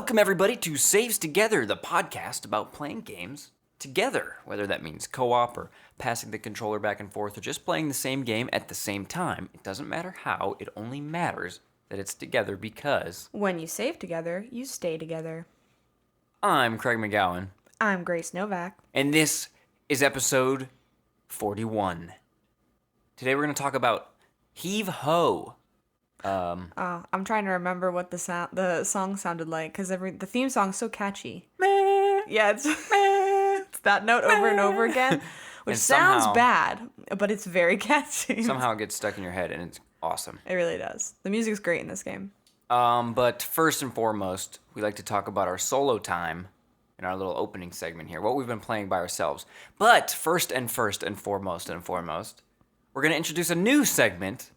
Welcome, everybody, to Saves Together, the podcast about playing games together, whether that means co-op or passing the controller back and forth or just playing the same game at the same time. It doesn't matter how, it only matters that it's together because... When you save together, you stay together. I'm Craig McGowan. I'm Grace Novak. And this is episode 41. Today we're going to talk about HEAVE HO. I'm trying to remember what the song sounded like because the theme song's so catchy. Meh. Yeah, it's that note over and over again, which sounds bad, but it's very catchy. Somehow it gets stuck in your head, and it's awesome. It really does. The music's great in this game. But first and foremost, we like to talk about our solo time in our little opening segment here, what we've been playing by ourselves. But first and foremost, we're going to introduce a new segment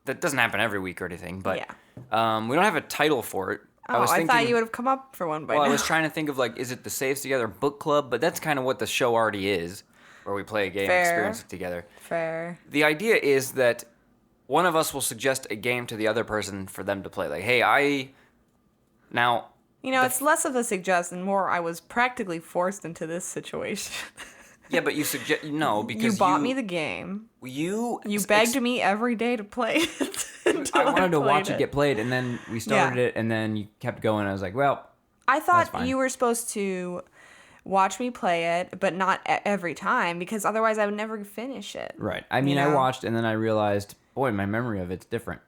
that doesn't happen every week or anything, but we don't have a title for it. I thought you would have come up for one by now. I was trying to think of, is it the Saves Together book club? But that's kind of what the show already is, where we play a game and experience it together. Fair. The idea is that one of us will suggest a game to the other person for them to play. Like, hey, Now... it's less of a suggestion, more I was practically forced into this situation. Yeah, but you suggest... No, because you bought me the game. You begged me every day to play it. I wanted to watch it get played, and then we started it, and then you kept going. I was like, well, I thought you were supposed to watch me play it, but not every time, because otherwise I would never finish it. Right. I mean, I watched, and then I realized, boy, my memory of it's different.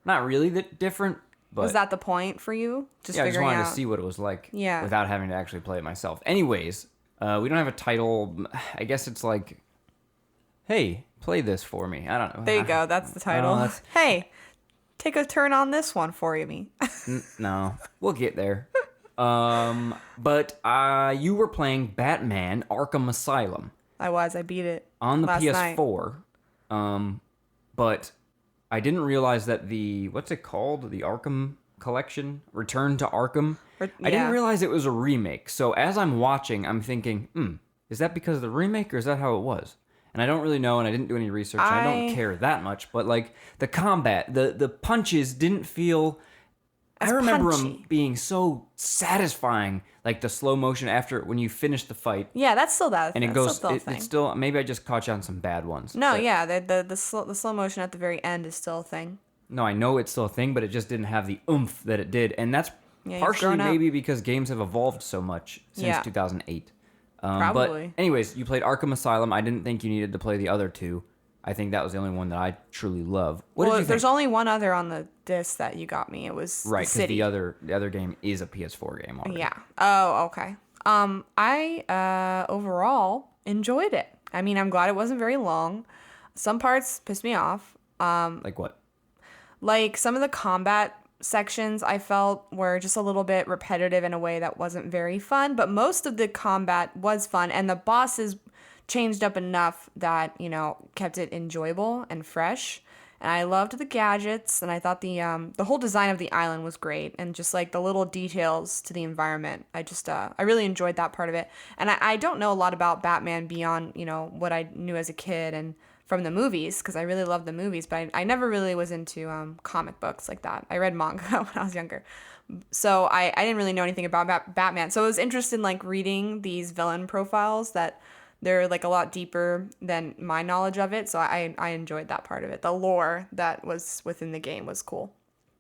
Not really that different, but... Was that the point for you? I just wanted to see what it was like without having to actually play it myself. Anyways, we don't have a title. I guess it's like, hey, play this for me. I don't know. There you go. That's the title. Hey, take a turn on this one for me. No, we'll get there. But you were playing Batman Arkham Asylum. I beat it on the last PS4. Night. But I didn't realize that what's it called? The Arkham Collection? Return to Arkham? I didn't realize it was a remake. So as I'm watching, I'm thinking, is that because of the remake or is that how it was? And I don't really know, and I didn't do any research, and I don't care that much. But, the combat, the punches didn't feel... I remember them being so satisfying, the slow motion after when you finish the fight. Yeah, that's still that. And it goes. It's still. Maybe I just caught you on some bad ones. No, the slow motion at the very end is still a thing. No, I know it's still a thing, but it just didn't have the oomph that it did, and that's partially maybe because games have evolved so much since 2008. Probably. But anyways, you played Arkham Asylum. I didn't think you needed to play the other two. I think that was the only one that I truly love. What did you think? There's only one other on the disc that you got me. It was right, because the other game is a PS4 game already. Yeah. Oh, okay. I overall enjoyed it. I mean, I'm glad it wasn't very long. Some parts pissed me off. Like what? Like some of the combat sections I felt were just a little bit repetitive in a way that wasn't very fun, but most of the combat was fun, and the bosses changed up enough that, kept it enjoyable and fresh. And I loved the gadgets, and I thought the whole design of the island was great, and just the little details to the environment. I really enjoyed that part of it. And I don't know a lot about Batman beyond, what I knew as a kid and from the movies, because I really loved the movies, but I never really was into comic books like that. I read manga when I was younger. So I didn't really know anything about Batman. So I was interested in reading these villain profiles that they're a lot deeper than my knowledge of it, so I enjoyed that part of it. The lore that was within the game was cool.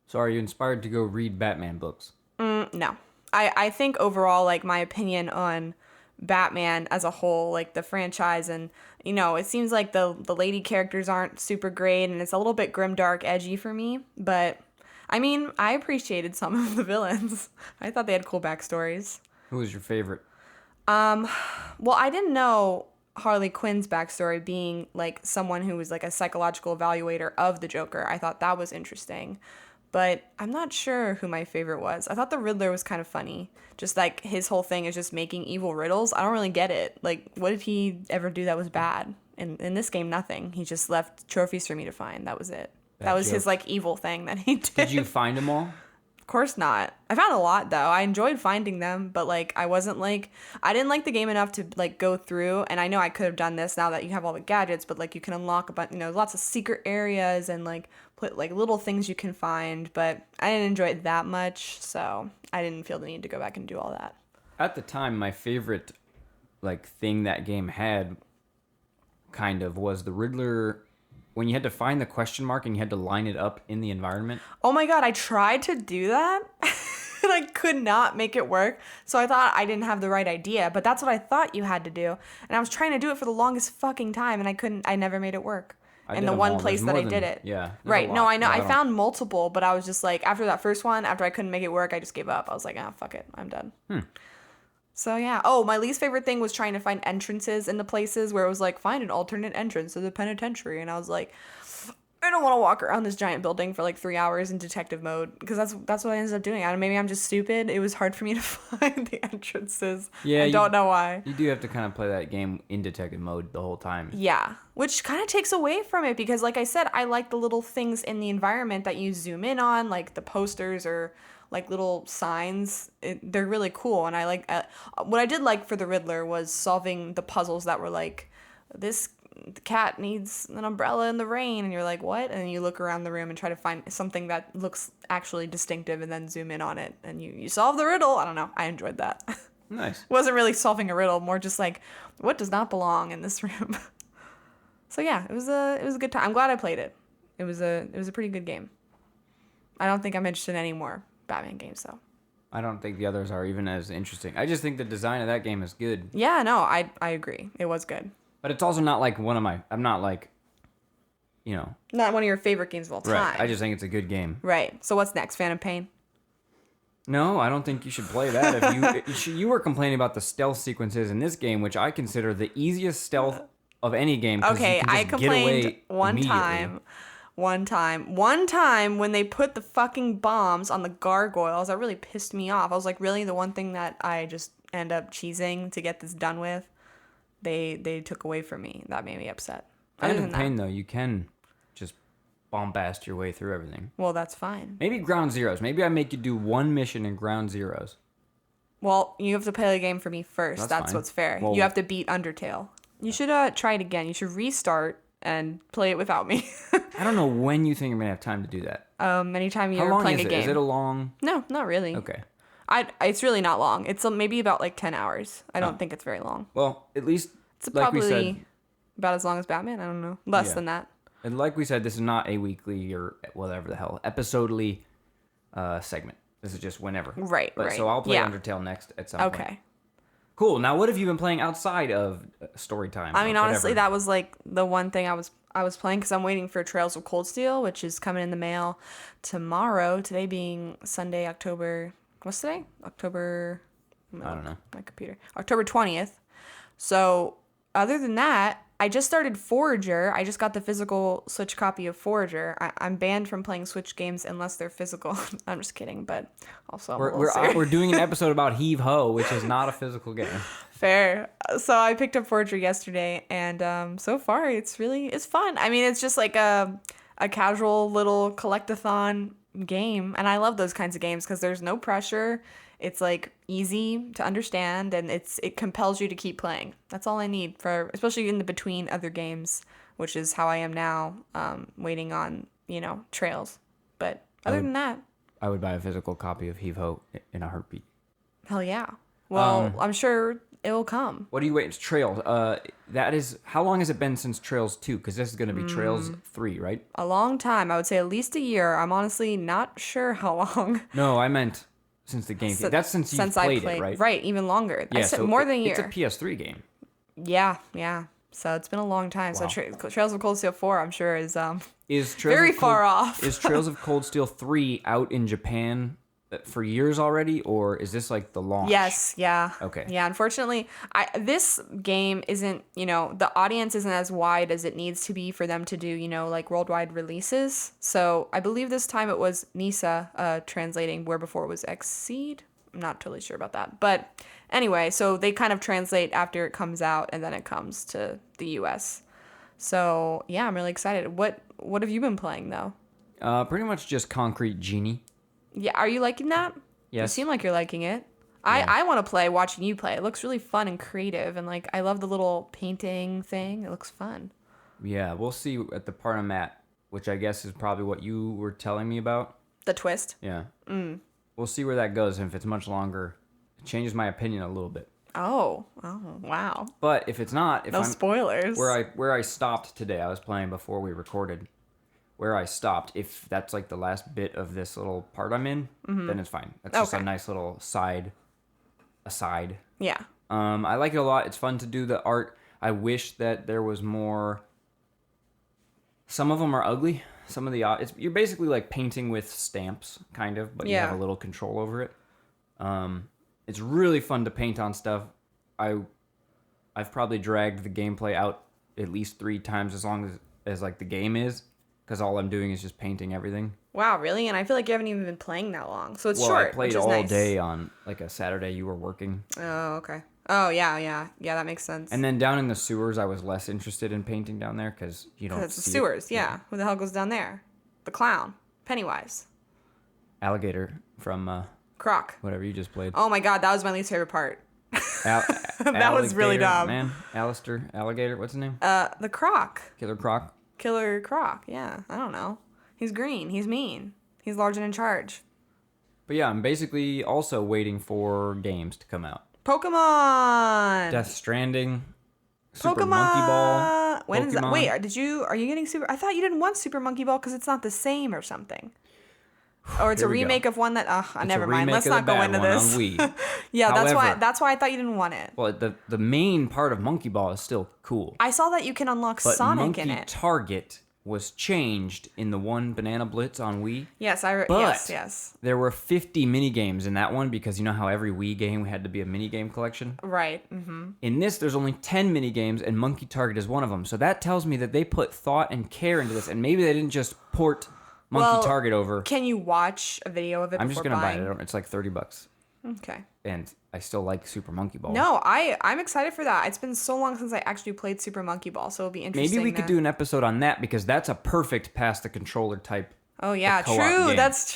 So are you inspired to go read Batman books? No. I think overall, my opinion on Batman as a whole, the franchise, and, it seems like the lady characters aren't super great, and it's a little bit grimdark, edgy for me, but, I mean, I appreciated some of the villains. I thought they had cool backstories. Who was your favorite? Well, I didn't know Harley Quinn's backstory being someone who was a psychological evaluator of the Joker. I thought that was interesting, but I'm not sure who my favorite was. I thought the Riddler was kind of funny. Just his whole thing is just making evil riddles. I don't really get it. What did he ever do that was bad? In this game, nothing. He just left trophies for me to find. That was it. That was his evil thing that he did. Did you find them all? Of course not. I found a lot though. I enjoyed finding them, but like I didn't like the game enough to like go through. And I know I could have done this now that you have all the gadgets, but like you can unlock a bunch, lots of secret areas and like put like little things you can find. But I didn't enjoy it that much, so I didn't feel the need to go back and do all that. At the time, my favorite like thing that game had kind of was the Riddler. When you had to find the question mark and you had to line it up in the environment. Oh my god, I tried to do that and I could not make it work. So I thought I didn't have the right idea, but that's what I thought you had to do. And I was trying to do it for the longest fucking time and I never made it work. In the one place that I did it. Yeah. Right. No, I know. I found multiple, but I was just like, after that first one, after I couldn't make it work, I just gave up. I was like, fuck it. I'm done. So yeah. Oh, my least favorite thing was trying to find entrances in the places where it was like, find an alternate entrance to the penitentiary. And I was like, I don't want to walk around this giant building for like 3 hours in detective mode because that's what I ended up doing. Maybe I'm just stupid. It was hard for me to find the entrances. Yeah, I don't know why. You do have to kind of play that game in detective mode the whole time. Yeah, which kind of takes away from it because like I said, I like the little things in the environment that you zoom in on, like the posters or like little signs. They're really cool. And I like what I did like for the Riddler was solving the puzzles that were like, this cat needs an umbrella in the rain, and you're like, what? And then you look around the room and try to find something that looks actually distinctive and then zoom in on it and you solve the riddle. I don't know. I enjoyed that. Nice. Wasn't really solving a riddle, more just like, what does not belong in this room? So yeah, it was a good time. I'm glad I played it. It was a pretty good game. I don't think I'm interested in any more Batman games though. I don't think the others are even as interesting. I just think the design of that game is good. Yeah, no, I agree. It was good. But it's also not like I'm not like, not one of your favorite games of all time. Right. I just think it's a good game. Right. So what's next? Phantom Pain? No, I don't think you should play that. If you were complaining about the stealth sequences in this game, which I consider the easiest stealth of any game. Okay, I complained one time when they put the fucking bombs on the gargoyles. That really pissed me off. I was like, really? The one thing that I just end up cheesing to get this done with? They took away from me. That made me upset. Phantom Pain, though, you can just bombast your way through everything. Well, that's fine. Maybe Ground Zeroes. Maybe I make you do one mission in Ground Zeroes. Well, you have to play the game for me first. That's what's fair. Well, you have to beat Undertale. You should try it again. You should restart and play it without me. I don't know when you think I'm going to have time to do that. Anytime you're playing a game. Is it a long? No, not really. Okay. It's really not long. It's maybe about like 10 hours. I don't think it's very long. Well, at least it's probably about as long as Batman. I don't know. Less than that. And like we said, this is not a weekly or whatever the hell episodely segment. This is just whenever. Right. So I'll play Undertale next at some point. Okay. Cool. Now, what have you been playing outside of story time? I mean, honestly, that was like the one thing I was playing because I'm waiting for Trails of Cold Steel, which is coming in the mail tomorrow. Today being Sunday, October. What's today? October. I don't know. My computer. October 20th. So other than that, I just started Forager. I just got the physical Switch copy of Forager. I'm banned from playing Switch games unless they're physical. I'm just kidding, but also we're doing an episode about HEAVE HO, which is not a physical game. Fair. So I picked up Forager yesterday, and so far it's fun. I mean, it's just like a casual little collect-a-thon game, and I love those kinds of games because there's no pressure. It's like easy to understand, and it compels you to keep playing. That's all I need for, especially in the between other games, which is how I am now, waiting on Trails. But other than that, I would buy a physical copy of HEAVE HO in a heartbeat. Hell yeah. Well, I'm sure it will come. What do you wait? It's Trails. That is, how long has it been since Trails 2? Because this is going to be Trails 3, right? A long time. I would say at least a year. I'm honestly not sure how long. No, I meant since the game. That's since you've played it, right? Right, even longer. Yeah, I said more than a year. It's a PS3 game. Yeah. So it's been a long time. Wow. So Trails of Cold Steel 4, I'm sure, is very far off. Is Trails of Cold Steel 3 out in Japan for years already, or is this like the launch? Yes, yeah. Okay. Yeah, unfortunately, this game isn't, the audience isn't as wide as it needs to be for them to do, like worldwide releases. So I believe this time it was NISA translating, where before it was Xseed. I'm not totally sure about that. But anyway, so they kind of translate after it comes out, and then it comes to the US. So yeah, I'm really excited. What have you been playing though? Pretty much just Concrete Genie. Yeah, are you liking that? Yes. You seem like you're liking it. I want to play watching you play. It looks really fun and creative, and like I love the little painting thing. It looks fun. Yeah, we'll see at the part I'm at, which I guess is probably what you were telling me about. The twist. Yeah. We'll see where that goes, and if it's much longer, it changes my opinion a little bit. Oh, wow. But if it's not, No spoilers. Where I stopped today, I was playing before we recorded. Where I stopped, if that's like the last bit of this little part I'm in, then it's fine. That's just a nice little aside. Yeah. I like it a lot. It's fun to do the art. I wish that there was more. Some of them are ugly. Some of the you're basically like painting with stamps, kind of, but you have a little control over it. It's really fun to paint on stuff. I've probably dragged the gameplay out at least 3 times as long as like the game is, because all I'm doing is just painting everything. Wow, really? And I feel like you haven't even been playing that long, so it's short. Well, I played all nice. day on like a Saturday. You were working. Oh, okay. Oh, yeah. That makes sense. And then down in the sewers, I was less interested in painting down there because you don't. Because it's the sewers. Yeah. Who the hell goes down there? The clown, Pennywise. Alligator from Croc. whatever you just played. Oh my God, that was my least favorite part. That was really dumb. Man, Alistair, Alligator. What's his name? The Croc. Killer Croc. Killer Croc. Yeah, I don't know. He's green. He's mean. He's large and in charge. But yeah, I'm basically also waiting for games to come out. Pokemon. Death Stranding. Super Pokemon. Monkey Ball. When is that? Pokemon. Wait, are you getting Super? I thought you didn't want Super Monkey Ball because it's not the same or something. Or it's a remake of one that. Never mind. Let's not go into this. On Wii. Yeah, However, that's why I thought you didn't want it. Well, the main part of Monkey Ball is still cool. I saw that you can unlock But Sonic Monkey in it. Target was changed in the one Banana Blitz on Wii. Yes, yes. There were 50 minigames in that one because you know how every Wii game had to be a minigame collection? Right. Mm-hmm. In this, there's only 10 minigames, and Monkey Target is one of them. So that tells me that they put thought and care into this, and maybe they didn't just port Monkey Target over. Can you watch a video of it I'm before just going to buy buying? it. It's like $30. Okay. And I still like Super Monkey Ball. No, I'm excited for that. It's been so long since I actually played Super Monkey Ball, so it'll be interesting. Maybe we could do an episode on that because that's a perfect pass the controller type. Oh yeah, co-op true. game. That's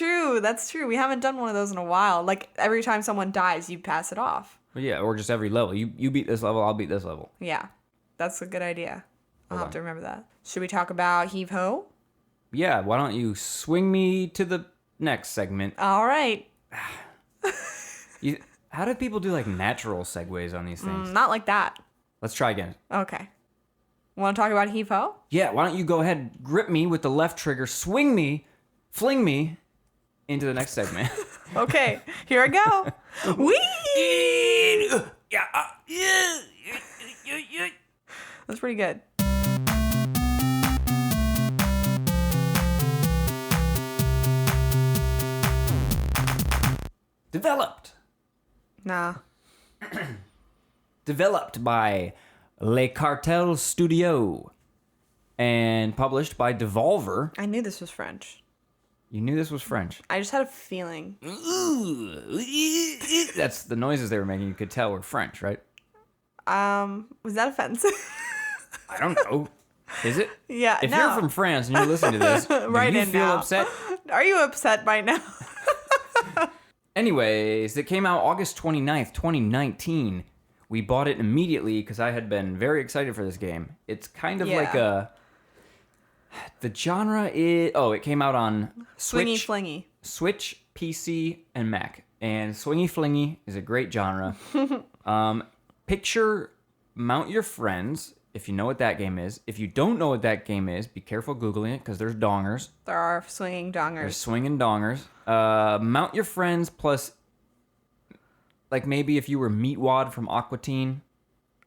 true. We haven't done one of those in a while. Like every time someone dies, you pass it off. Yeah, or just every level. You beat this level, I'll beat this level. Yeah, that's a good idea. I'll Hold have on. to remember that. Should we talk about Heave Ho? Yeah, why don't you swing me to the next segment? All right. How do people do like natural segues on these things? Not like that. Let's try again. Okay. Want to talk about Heave Ho? Yeah, why don't you go ahead, grip me with the left trigger, swing me, fling me into the next segment. Okay, here I go. Whee! That's pretty good. Developed by Le Cartel Studio and published by Devolver. I knew this was French. You knew this was French. I just had a feeling. That's the noises they were making. You could tell were French, right? Was that offensive? I don't know. Is it? Yeah, If no. you're from France and you're listening to this, Right do you in feel now. upset? Are you upset by now? Anyways, it came out August 29th, 2019. We bought it immediately because I had been very excited for this game. It's kind of like a... The genre is... Oh, it came out on Swingy-flingy. Switch, PC, and Mac. And swingy-flingy is a great genre. Picture Mount Your Friends, if you know what that game is. If you don't know what that game is, be careful Googling it because there's dongers. There are swinging dongers. There's swinging dongers. Mount Your Friends plus, like maybe if you were Meatwad from Aqua Teen.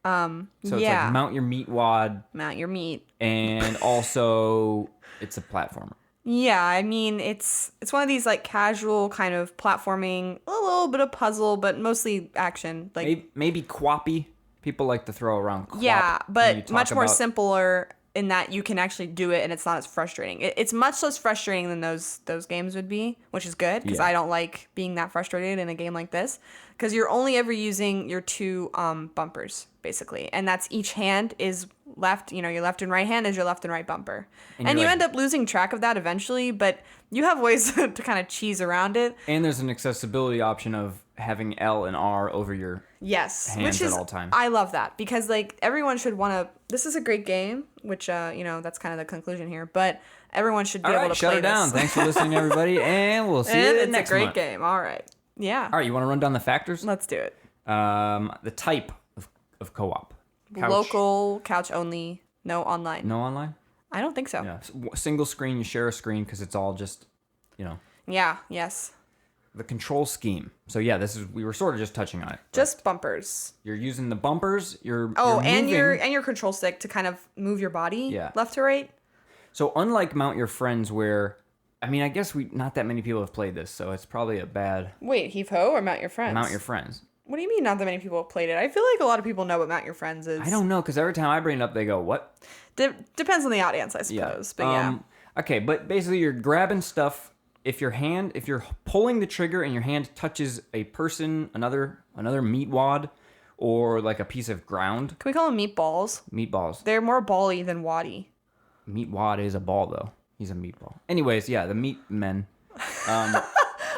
So it's like Mount Your Meatwad. Mount your meat. And also, it's a platformer. Yeah, I mean, it's one of these like casual kind of platforming, a little bit of puzzle, but mostly action. Like Maybe Quappy. People like to throw around Quap. yeah, when but you talk much more about- simpler in that you can actually do it and it's not as frustrating. It's much less frustrating than those games would be, which is good because Yeah. I don't like being that frustrated in a game like this. because you're only ever using your two bumpers basically, and that's each hand is left. You know, your left and right hand is your left and right bumper, and you end up losing track of that eventually. But you have ways to kind of cheese around it. And there's an accessibility option of having L and R over your hands which is, at all times. I love that because like everyone should want to. This is a great game, which that's kind of the conclusion here. But everyone should be able to play this. Shut it down. Thanks for listening, everybody, and we'll see you next month. It's a great game. All right. Yeah. All right, you want to run down the factors? Let's do it. The type of co-op. Couch. Local, couch only, no online. No online? I don't think so. Yeah. Single screen, you share a screen because it's all just, Yeah, yes. The control scheme. So yeah, we were sort of just touching on it. Just bumpers. You're using the bumpers, you're and moving. your control stick to kind of move your body left to right. So unlike Mount Your Friends where I guess not that many people have played this, so it's probably a bad... Wait, Heave Ho or Mount Your Friends? Mount Your Friends. What do you mean not that many people have played it? I feel like a lot of people know what Mount Your Friends is. I don't know, because every time I bring it up, they go, what? Depends on the audience, I suppose. But yeah. Okay, but basically you're grabbing stuff. If you're pulling the trigger and your hand touches a person, another meat wad, or like a piece of ground. Can we call them meatballs? Meatballs. They're more bally than waddy. Meat wad is a ball, though. He's a meatball. Anyways, yeah, the meat men.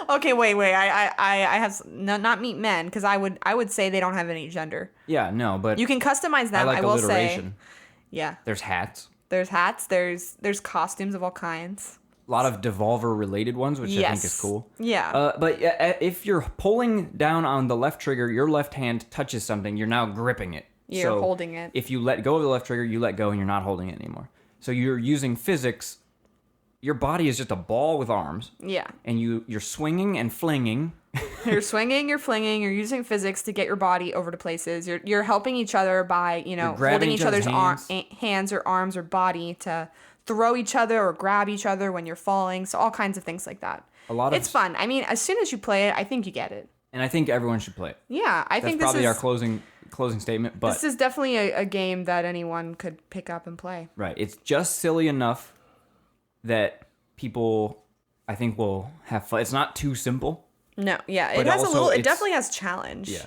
Okay, wait. I have not meat men because I would say they don't have any gender. Yeah, no, but you can customize them. I will alliteration. Say, yeah. There's hats. There's hats. There's costumes of all kinds. A lot of Devolver related ones, which I think is cool. Yeah. But if you're pulling down on the left trigger, your left hand touches something. You're now gripping it. You're holding it. If you let go of the left trigger, you let go, and you're not holding it anymore. So you're using physics. Your body is just a ball with arms. Yeah. And you're swinging and flinging. You're swinging, you're flinging, you're using physics to get your body over to places. You're helping each other by, holding each other's hands or arms or body to throw each other or grab each other when you're falling. So all kinds of things like that. It's fun. I mean, as soon as you play it, I think you get it. And I think everyone should play it. Yeah, I think that's probably our closing statement. But this is definitely a game that anyone could pick up and play. Right. It's just silly enough that people, I think, will have fun. It's not too simple. No, yeah. It has it definitely has challenge. Yeah.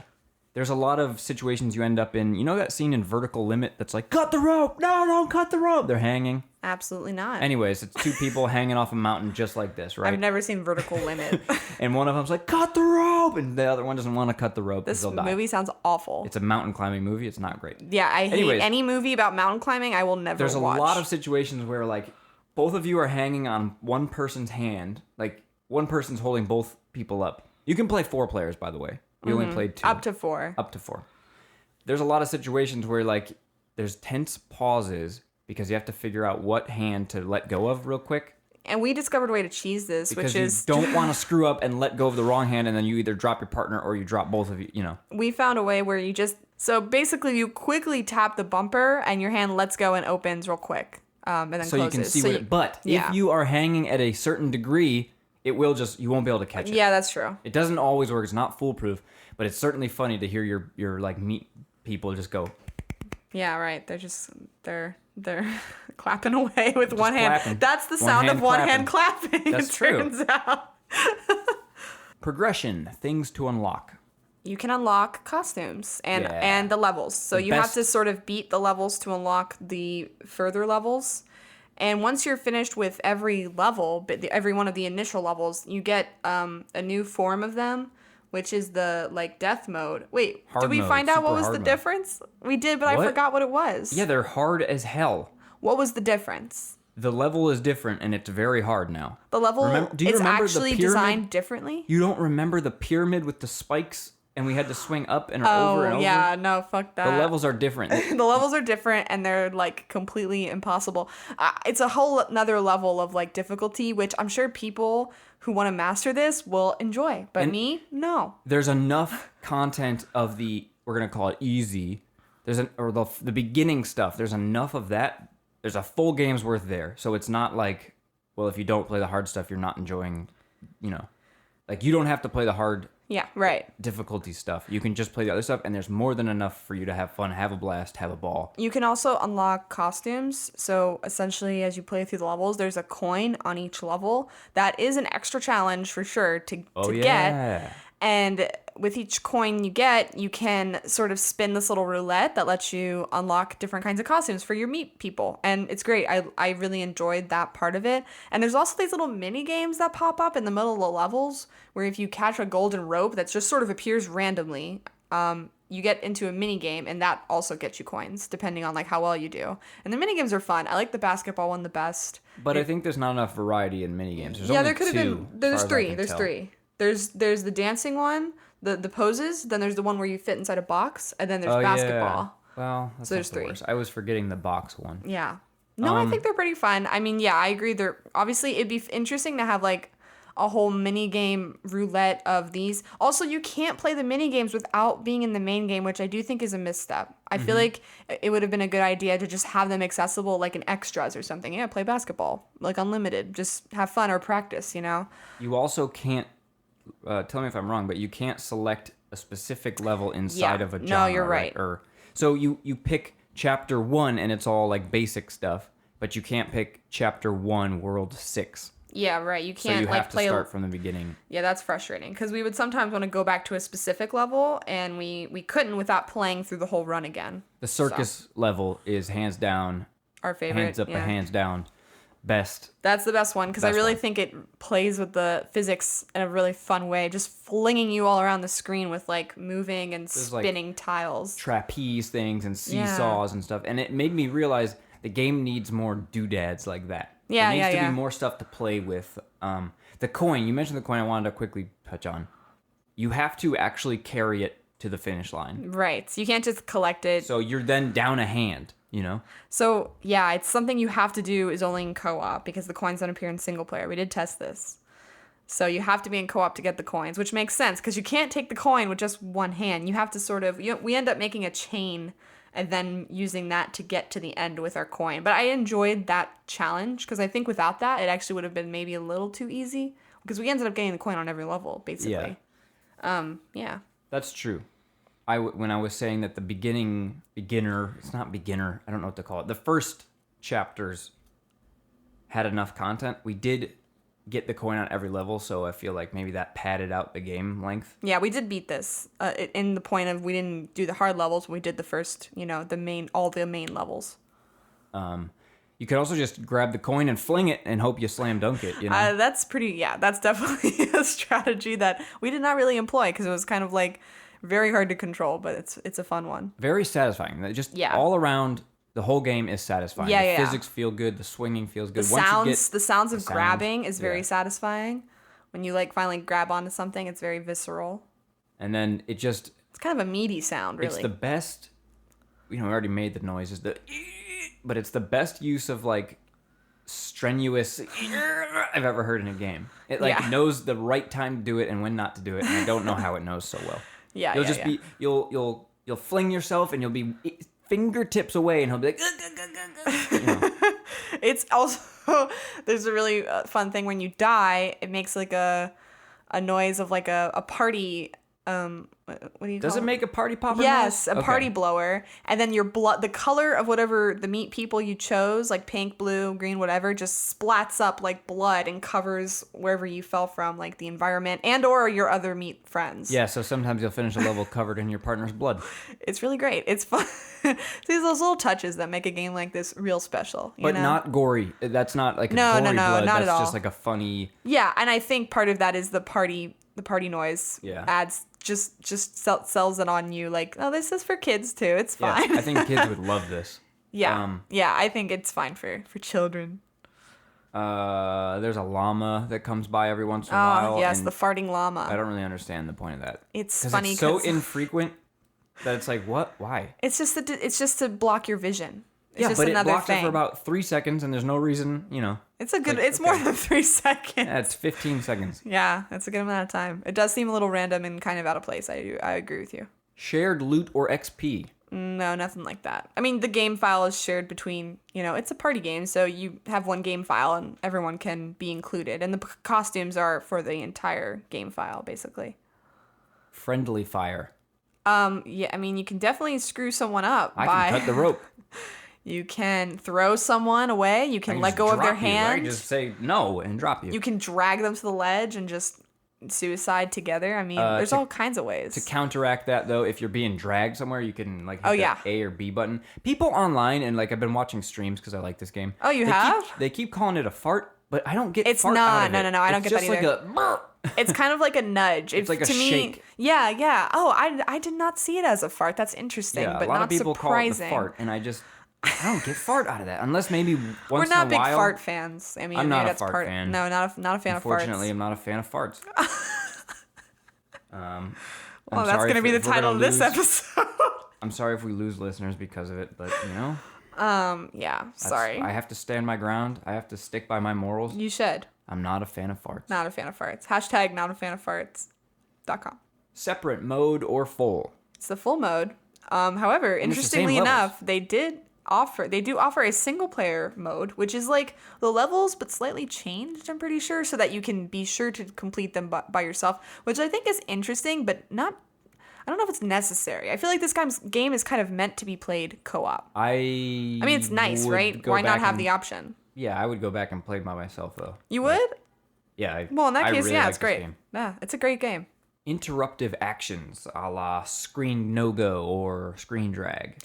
There's a lot of situations you end up in. You know that scene in Vertical Limit that's like, cut the rope! No, don't cut the rope! They're hanging. Absolutely not. Anyways, it's two people hanging off a mountain just like this, right? I've never seen Vertical Limit. And one of them's like, cut the rope! And the other one doesn't want to cut the rope because they'll die. This movie sounds awful. It's a mountain climbing movie. It's not great. Yeah, I hate any movie about mountain climbing. I will never watch. There's a lot of situations where, like, both of you are hanging on one person's hand. Like, one person's holding both people up. You can play 4 players, by the way. We only played 2. Up to 4. Up to 4. There's a lot of situations where, like, there's tense pauses because you have to figure out what hand to let go of real quick. And we discovered a way to cheese this, because which is... you don't want to screw up and let go of the wrong hand, and then you either drop your partner or you drop both of you, We found a way where you just... So basically, you quickly tap the bumper, and your hand lets go and opens real quick. And then so closes. You can see if you are hanging at a certain degree, you won't be able to catch it. Yeah, that's true. It doesn't always work. It's not foolproof, but it's certainly funny to hear your like meat people just go. Yeah, right. They're clapping away with one hand. Clapping. That's the sound of one hand clapping. That's true. Turns out. Progression, things to unlock. You can unlock costumes and the levels. So you have to sort of beat the levels to unlock the further levels. And once you're finished with every level, every one of the initial levels, you get a new form of them, which is the death mode. Wait, did we find out what was the difference? We did, but I forgot what it was. Yeah, they're hard as hell. What was the difference? The level is different, and it's very hard now. The level is actually designed differently? You don't remember the pyramid with the spikes? And we had to swing up and over and over. Oh, yeah, no, fuck that. The levels are different. The levels are different, and they're, completely impossible. It's a whole another level of, difficulty, which I'm sure people who want to master this will enjoy. But me, no. There's enough content of we're going to call it easy, the beginning stuff. There's enough of that. There's a full game's worth there. So it's not like, well, if you don't play the hard stuff, you're not enjoying, you don't have to play the hard difficulty stuff. You can just play the other stuff, and there's more than enough for you to have fun, have a blast, have a ball. You can also unlock costumes. So essentially, as you play through the levels, there's a coin on each level. That is an extra challenge for sure to get. And with each coin you get, you can sort of spin this little roulette that lets you unlock different kinds of costumes for your meat people. And it's great. I really enjoyed that part of it. And there's also these little mini games that pop up in the middle of the levels where if you catch a golden rope that just sort of appears randomly, you get into a mini game, and that also gets you coins depending on like how well you do. And the mini games are fun. I like the basketball one the best. But I think there's not enough variety in mini games. There's yeah, only there could have been. There's three. There's three. There's the dancing one, the poses. Then there's the one where you fit inside a box, and then there's basketball. Yeah. Well, that's so there's three. Worst. I was forgetting the box one. Yeah. No, I think they're pretty fun. I mean, yeah, I agree. They're obviously it'd be interesting to have like a whole mini game roulette of these. Also, you can't play the mini games without being in the main game, which I do think is a misstep. I feel like it would have been a good idea to just have them accessible like in extras or something. Yeah, play basketball, like unlimited. Just have fun or practice, you know? You also can't, tell me if I'm wrong, but you can't select a specific level inside of a genre. No, you're right. Or so you pick chapter 1 and it's all like basic stuff, but you can't pick chapter 1 world 6. Yeah, right. You can't so you like have to start from the beginning. Yeah, that's frustrating because we would sometimes want to go back to a specific level and we couldn't without playing through the whole run again. The circus level is hands down our favorite. Hands up and hands down best. That's the best one because I really think it plays with the physics in a really fun way, just flinging you all around the screen with like moving and spinning tiles. Trapeze things and seesaws and stuff. And it made me realize the game needs more doodads like that. Yeah, there needs to be more stuff to play with. The coin, you mentioned the coin, I wanted to quickly touch on. You have to actually carry it to the finish line. Right. You can't just collect it. So you're then down a hand, you know? So, yeah, it's something you have to do is only in co-op because the coins don't appear in single player. We did test this. So you have to be in co-op to get the coins, which makes sense because you can't take the coin with just one hand. You have to sort of, we end up making a chain and then using that to get to the end with our coin. But I enjoyed that challenge because I think without that, it actually would have been maybe a little too easy because we ended up getting the coin on every level, basically. Yeah. That's true. When I was saying that the beginner, it's not beginner, I don't know what to call it. The first chapters had enough content. We did get the coin on every level, so I feel like maybe that padded out the game length. Yeah, we did beat this in the point of we didn't do the hard levels. We did the first, all the main levels. You could also just grab the coin and fling it and hope you slam dunk it, you know? That's definitely a strategy that we did not really employ because it was kind of like very hard to control, but it's a fun one. Very satisfying. Just all around, the whole game is satisfying. Yeah, the physics feel good. The swinging feels good. The sounds of grabbing is very satisfying. When you like finally grab onto something, it's very visceral. And then it's kind of a meaty sound, really. It's the best. We already made the noises. But it's the best use of like strenuous I've ever heard in a game. It knows the right time to do it and when not to do it, and I don't know how it knows so well. Yeah, you'll fling yourself and you'll be fingertips away and he'll be like It's also there's a really fun thing when you die, it makes like a noise of like a party what do you call it? Does it make a party popper? Yes, a party blower. And then your blood, the color of whatever the meat people you chose, like pink, blue, green, whatever, just splats up like blood and covers wherever you fell from, like the environment and or your other meat friends. Yeah, so sometimes you'll finish a level covered in your partner's blood. It's really great. It's fun. These those little touches that make a game like this real special. But not gory. That's not like a gory blood. Not That's at all. just like a funny... Yeah, and I think part of that is the party noise adds just sells it on you like, oh, this is for kids too. It's fine. Yeah, I think kids would love this. Yeah. I think it's fine for children. There's a llama that comes by every once in a while. Oh, yes, the farting llama. I don't really understand the point of that. It's funny because it's so infrequent that it's like, what? Why? It's just to block your vision. It's just but another it blocks thing. it for about 3 seconds, and there's no reason, It's a good. It's more than 3 seconds. Yeah, it's 15 seconds. Yeah, that's a good amount of time. It does seem a little random and kind of out of place. I agree with you. Shared loot or XP? No, nothing like that. I mean, the game file is shared between, it's a party game, so you have one game file and everyone can be included. And the costumes are for the entire game file, basically. Friendly fire. Yeah, I mean, you can definitely screw someone up. I can cut the rope. You can throw someone away. You can let go of their hand. I just say no and drop you. You can drag them to the ledge and just suicide together. I mean, there's all kinds of ways. To counteract that, though, if you're being dragged somewhere, you can like hit the A or B button. People online, and like I've been watching streams because I like this game. Oh, they keep calling it a fart, but I don't get it's fart not. out of it. No, I don't get that either. It's just like a... It's kind of like a nudge. It's like a shake. Me, yeah. Oh, I did not see it as a fart. That's interesting, but not surprising. A lot of people call it the fart, and I don't get fart out of that unless maybe once in a while. We're not big fart fans. I mean, I'm not maybe a fart fan. No, not a fan of farts. Unfortunately, I'm not a fan of farts. Well, that's going to be the title of this episode. I'm sorry if we lose listeners because of it, but you know. Yeah, sorry. I have to stand my ground. I have to stick by my morals. You should. I'm not a fan of farts. Not a fan of farts. Hashtag not a fan of farts.com. Separate mode or full? It's the full mode. However, interestingly enough, they do offer a single player mode, which is like the levels but slightly changed, I'm pretty sure, so that you can be sure to complete them by yourself, which I think is interesting, but I don't know if it's necessary. I feel like this game is kind of meant to be played co-op. I mean, it's nice, right? Why not have the option? Yeah, I would go back and play by myself, though. You would? Yeah. Well, in that case, really yeah, it's great. Yeah, it's a great game. Interruptive actions, a la screen no-go or screen drag.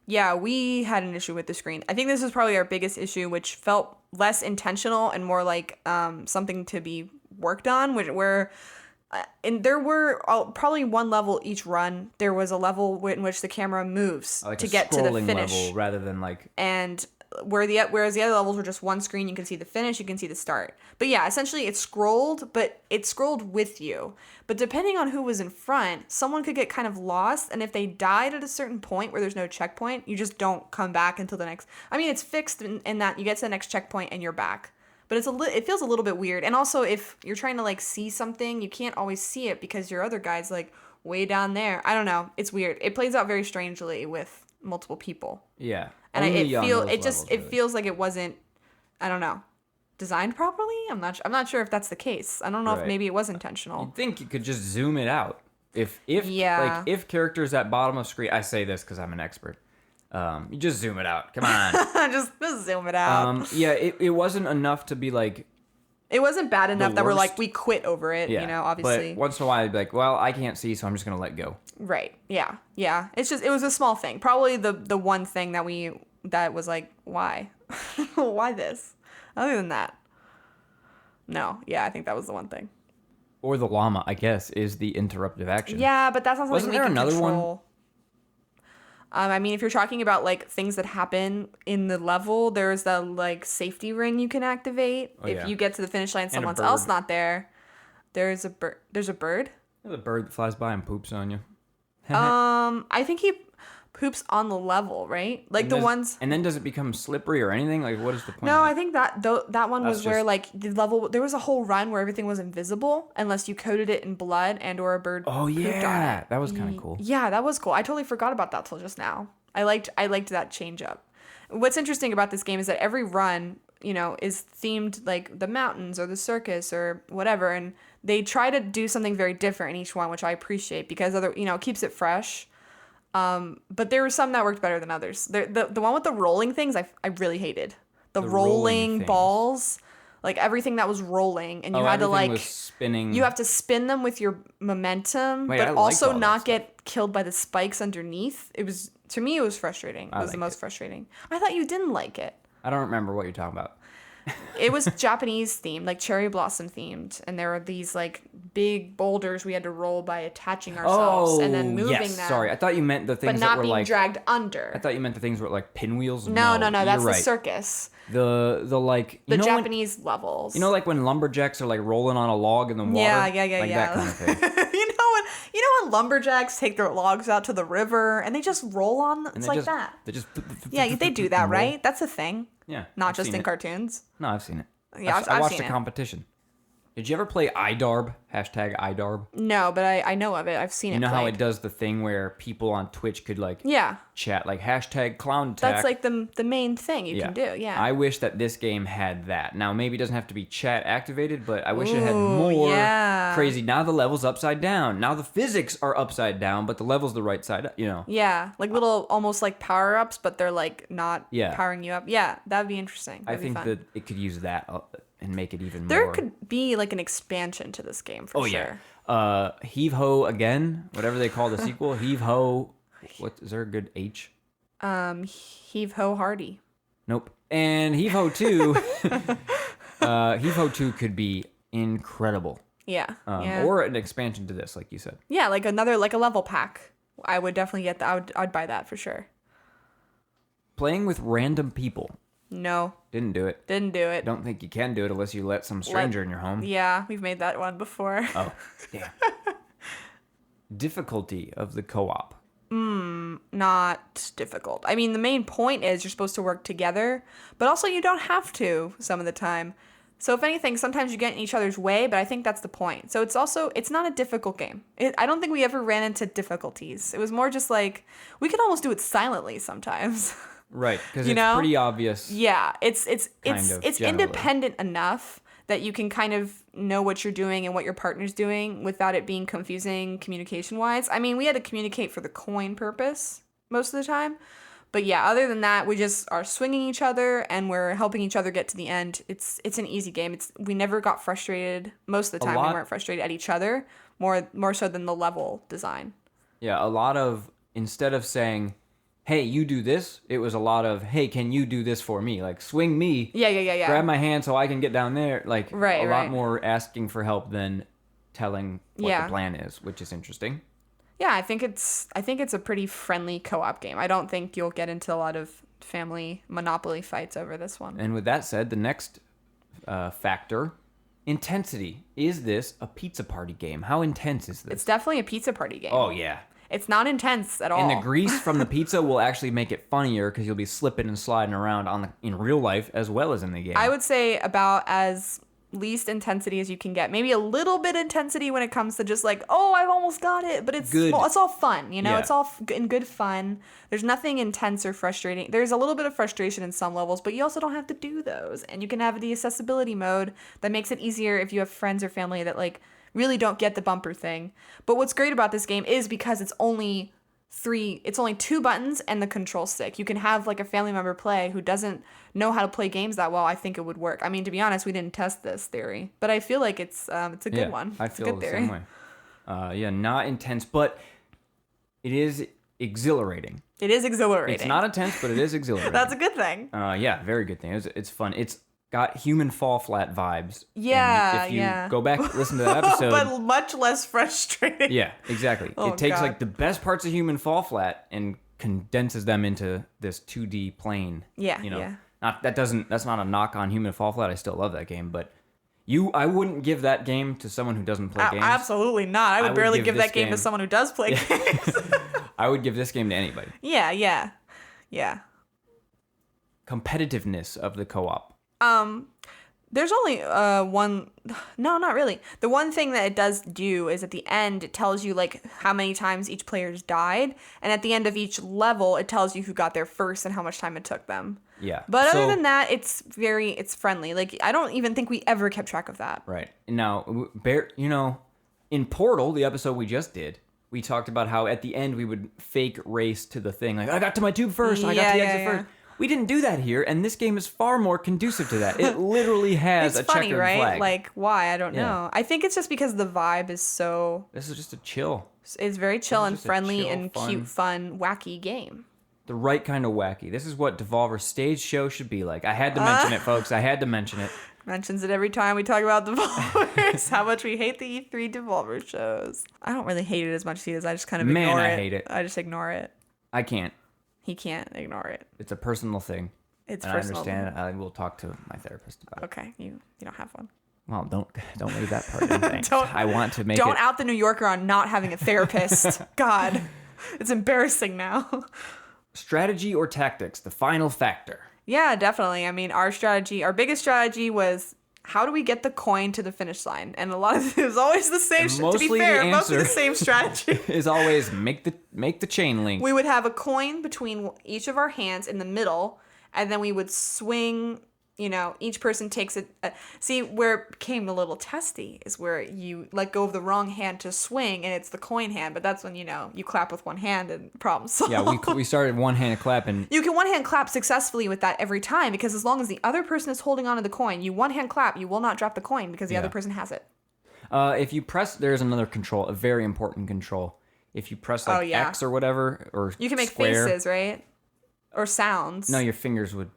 Yeah, we had an issue with the screen. I think this is probably our biggest issue, which felt less intentional and more like something to be worked on, and there were probably one level each run. There was a level in which the camera moves to get to the finish, level rather than like. And whereas the other levels were just one screen, you can see the finish, you can see the start. But yeah, essentially it scrolled, but it scrolled with you. But depending on who was in front, someone could get kind of lost, and if they died at a certain point where there's no checkpoint, you just don't come back until the next. I mean, it's fixed in that you get to the next checkpoint and you're back. But it feels a little bit weird. And also, if you're trying to like see something, you can't always see it because your other guy's like way down there. I don't know. It's weird. It plays out very strangely with multiple people. Yeah. And it feels like it wasn't, I don't know, designed properly. I'm not sure if that's the case. I don't know if maybe it was intentional. You'd think you could just zoom it out. If characters at bottom of screen, I say this because I'm an expert. You just zoom it out. Come on. just zoom it out. It wasn't enough to be like. It wasn't bad enough that we're like, we quit over it, obviously. But once in a while, I'd be like, well, I can't see, so I'm just going to let go. Right. Yeah. Yeah. It was a small thing. Probably the one thing that was like, why? Why this? Other than that. No. Yeah, I think that was the one thing. Or the llama, I guess, is the interruptive action. Yeah, but that's not something we can control. Wasn't there another one? I mean, if you're talking about like things that happen in the level, there's the like safety ring you can activate. If you get to the finish line, someone's else not there. There's a bird. There's a bird. There's a bird that flies by and poops on you. I think he poops on the level, right? Like the ones. And then does it become slippery or anything? Like, what is the point? No, I think that one was where like the level. There was a whole run where everything was invisible unless you coated it in blood and or a bird. Oh yeah, that was kind of cool. Yeah, that was cool. I totally forgot about that till just now. I liked that change up. What's interesting about this game is that every run, is themed like the mountains or the circus or whatever, and they try to do something very different in each one, which I appreciate because it keeps it fresh. But there were some that worked better than others. The one with the rolling things, I really hated. The rolling balls, like everything that was rolling, and you had to like spinning. You have to spin them with your momentum, but also not get killed by the spikes underneath. To me, it was frustrating. It was the most frustrating. I thought you didn't like it. I don't remember what you're talking about. It was Japanese themed, like cherry blossom themed, and there were these like big boulders we had to roll by attaching ourselves and then moving them. Sorry, I thought you meant the things that were being like dragged under. I thought you meant the things were like pinwheels. No, that's the circus. The Japanese levels. Like when lumberjacks are like rolling on a log in the water. Yeah. That kind of thing. You know when lumberjacks take their logs out to the river and they just roll on? It's like that. They just. Yeah, they do that, right? That's a thing. Yeah. Not just in cartoons. No, I've seen it. Yeah, I watched a competition. Did you ever play iDarb? Hashtag iDarb? No, but I know of it. I've seen it. You know how it does the thing where people on Twitch could like chat like hashtag clown attack? That's like the main thing you can do, yeah. I wish that this game had that. Now, maybe it doesn't have to be chat activated, but I wish it had more crazy. Now the level's upside down. Now the physics are upside down, but the level's the right side up, Yeah, like little almost like power-ups, but they're like not powering you up. Yeah, that would be interesting. I think that it could use that and make it even There more. could be like an expansion to this game for sure. Yeah. Heave Ho again, whatever they call the sequel. Heave Ho. What is there a good H? Heave Ho Hardy. Nope. And Heave Ho 2. Heave Ho 2 could be incredible. Yeah. Or an expansion to this, like you said. Yeah, like a level pack. I would definitely get that. I'd buy that for sure. Playing with random people. No. Didn't do it. Didn't do it. Don't think you can do it unless you let some stranger in your home. Yeah, we've made that one before. Oh, damn. Difficulty of the co-op. Not difficult. I mean, the main point is you're supposed to work together, but also you don't have to some of the time. So if anything, sometimes you get in each other's way, but I think that's the point. So it's not a difficult game. I don't think we ever ran into difficulties. It was more just like, we could almost do it silently sometimes. Right, because it's pretty obvious. Yeah, it's generally. independent enough that you can kind of know what you're doing and what your partner's doing without it being confusing communication-wise. I mean, we had to communicate for the coin purpose most of the time. But yeah, other than that, we just are swinging each other and we're helping each other get to the end. It's an easy game. We never got frustrated. Most of the time, we weren't frustrated at each other, more so than the level design. Yeah, a lot of, instead of saying, hey, you do this, it was a lot of, hey, can you do this for me? Like, swing me. Yeah. Grab my hand so I can get down there. Like, a lot more asking for help than telling what the plan is, which is interesting. Yeah, I think it's a pretty friendly co-op game. I don't think you'll get into a lot of family Monopoly fights over this one. And with that said, the next factor, intensity. Is this a pizza party game? How intense is this? It's definitely a pizza party game. Oh, yeah. It's not intense at all. And the grease from the pizza will actually make it funnier because you'll be slipping and sliding around in real life as well as in the game. I would say about as least intensity as you can get. Maybe a little bit intensity when it comes to just like, oh, I've almost got it, but it's good. It's all fun, you know? Yeah. It's all in good fun. There's nothing intense or frustrating. There's a little bit of frustration in some levels, but you also don't have to do those. And you can have the accessibility mode that makes it easier if you have friends or family that like really don't get the bumper thing. But what's great about this game is because it's only 2 buttons and the control stick. You can have like a family member play who doesn't know how to play games that well. I think it would work. I mean, to be honest, we didn't test this theory, but I feel like it's a good one. I feel the same way. Not intense, but it is exhilarating. It is exhilarating. It's not intense, but it is exhilarating. That's a good thing. Very good thing. It's fun. It's got human fall flat vibes. Yeah, and if you go back, listen to that episode. But much less frustrating. Yeah, exactly. It takes like the best parts of human fall flat and condenses them into this 2D plane. Yeah, That's not a knock on human fall flat. I still love that game, but I wouldn't give that game to someone who doesn't play games. Absolutely not. I would barely give that game to someone who does play games. I would give this game to anybody. Yeah. Competitiveness of the co-op. There's only one. No, not really. The one thing that it does do is at the end it tells you like how many times each player's died, and at the end of each level it tells you who got there first and how much time it took them. Yeah. But other than that, it's friendly. Like I don't even think we ever kept track of that. Right. Now, in Portal, the episode we just did, we talked about how at the end we would fake race to the thing. Like I got to my tube first. I got to the exit first. We didn't do that here, and this game is far more conducive to that. It literally has a checkered flag. It's funny, right? Like, why? I don't know. I think it's just because the vibe is so... This is just a chill. It's very chill and friendly and cute, fun, wacky game. The right kind of wacky. This is what Devolver's stage show should be like. I had to mention it, folks. I had to mention it. Mentions it every time we talk about Devolvers. How much we hate the E3 Devolver shows. I don't really hate it as much as he does. I just kind of ignore it. Man, I hate it. I just ignore it. I can't. He can't ignore it. It's a personal thing. It's and personal. I understand. I will talk to my therapist about it. Okay, you don't have one. Well, don't leave that part in. Thanks. I want to make Don't out the New Yorker on not having a therapist. God, it's embarrassing now. Strategy or tactics, the final factor. Yeah, definitely. I mean, our biggest strategy was how do we get the coin to the finish line? And a lot of it was always the same. To be fair, mostly the same strategy is always make the chain link. We would have a coin between each of our hands in the middle, and then we would swing each person takes it. See, where it became a little testy is where you let go of the wrong hand to swing, and it's the coin hand. But that's when, you clap with one hand and problem solved. Yeah, we started one-handed clapping. You can one-hand clap successfully with that every time, because as long as the other person is holding onto the coin, you one-hand clap, you will not drop the coin because the other person has it. If you press, there's another control, a very important control. If you press X or whatever, or you can make square, faces, right? Or sounds. No, your fingers would.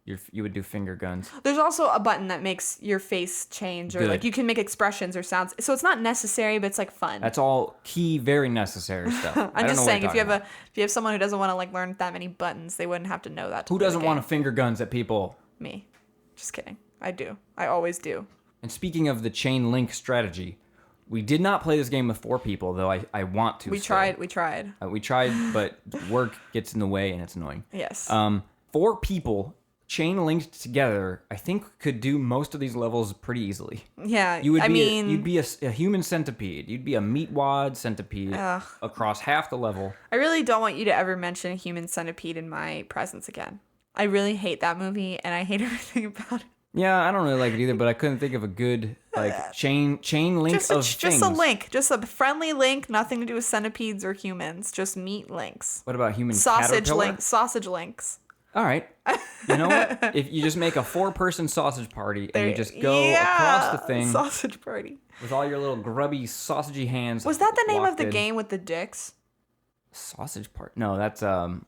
You would do finger guns. There's also a button that makes your face change, or you can make expressions or sounds. So it's not necessary, but it's fun. That's all key, very necessary stuff. I'm just saying, if you have someone who doesn't want to learn that many buttons, they wouldn't have to know that. Who doesn't want to finger guns at people? Me. Just kidding. I do. I always do. And speaking of the chain link strategy, we did not play this game with 4 people, though I want to. We tried. We tried, but work gets in the way and it's annoying. Yes. 4 people chain linked together, I think could do most of these levels pretty easily. Yeah, you'd be a human centipede. You'd be a meat wad centipede across half the level. I really don't want you to ever mention Human Centipede in my presence again. I really hate that movie, and I hate everything about it. Yeah, I don't really like it either, but I couldn't think of a good chain link of things. Just a link, just a friendly link, nothing to do with centipedes or humans, just meat links. What about human sausage caterpillar? Sausage links. All right. You know what? If you just make a 4-person sausage party and you just go across the thing. Sausage party. With all your little grubby, sausagey hands. Was that the name of the game with the dicks? Sausage party? No, that's, you know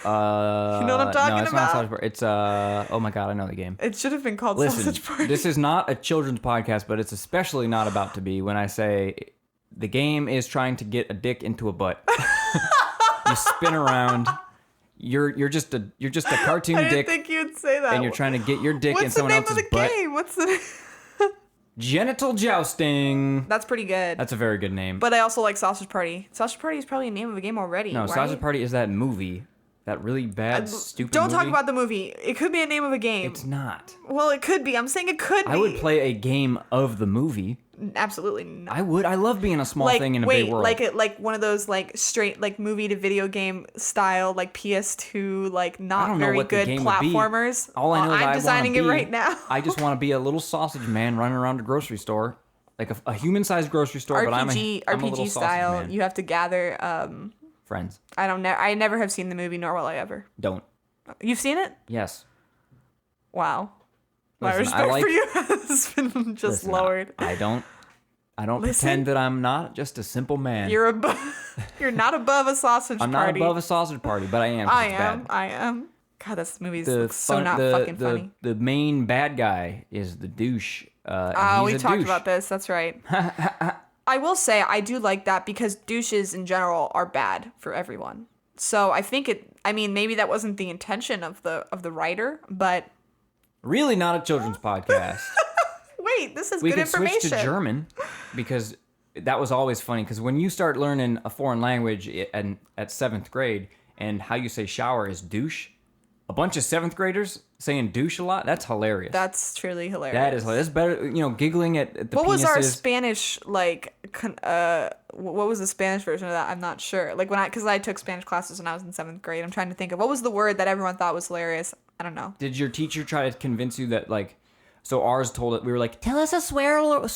what I'm talking no, it's about? not sausage party. It's, oh my God, I know the game. It should have been called Listen, Sausage Party. This is not a children's podcast, but it's especially not about to be when I say the game is trying to get a dick into a butt. You spin around. You're just a cartoon dick. I didn't think you'd say that. And you're trying to get your dick in someone else's butt. What's the name of the game? Genital jousting. That's pretty good. That's a very good name. But I also like Sausage Party. Sausage Party is probably a name of a game already. No, right? Sausage Party is that movie. That really bad, stupid Don't movie. talk about the movie. It could be a name of a game. It's not. Well, it could be. I'm saying it could be. I would play a game of the movie. Absolutely not. I would. I love being a small thing in a big world. Like one of those straight movie to video game style PS2 not very good platformers. All I know is I'm designing it right now. I just want to be a little sausage man running around a grocery store, like a human-sized grocery store. But I'm a little style. sausage man. You have to gather friends. I never have seen the movie, nor will I ever. Don't. You've seen it? Yes. Wow. My Listen, respect for you has been just lowered. I don't pretend that I'm not just a simple man. You're you're not above a sausage party. I'm not above a sausage party, but I am. I am. God, this movie looks so not fucking funny. The main bad guy is the douche. We talked about this. That's right. I will say I do like that because douches in general are bad for everyone. So I think maybe that wasn't the intention of the writer, but really not a children's podcast. Wait, this is good information. We could switch to German because that was always funny because when you start learning a foreign language at 7th grade and how you say shower is douche, a bunch of 7th graders saying douche a lot, that's hilarious. That's truly hilarious. That is hilarious. That's better, giggling at the What penises. was our Spanish, what was the Spanish version of that? I'm not sure. Because I took Spanish classes when I was in 7th grade. I'm trying to think of, what was the word that everyone thought was hilarious? I don't know. Did your teacher try to convince you that, so ours told it, we were like, tell us a swear word.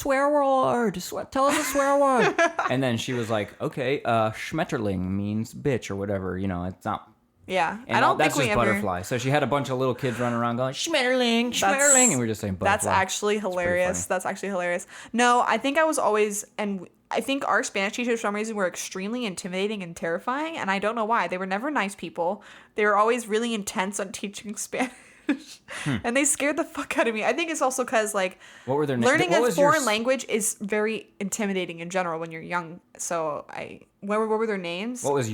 Tell us a swear word. And then she was like, okay, Schmetterling means bitch or whatever. It's not. Yeah. And I don't that's think just butterfly. So she had a bunch of little kids running around going, Schmetterling, Schmetterling. And we were just saying butterfly. That's actually hilarious. That's actually hilarious. No, I think I was always, and I think our Spanish teachers, for some reason, were extremely intimidating and terrifying. And I don't know why. They were never nice people. They were always really intense on teaching Spanish. And they scared the fuck out of me. I think it's also because what were their names? Learning a foreign language is very intimidating in general when you're young. So what were their names? What was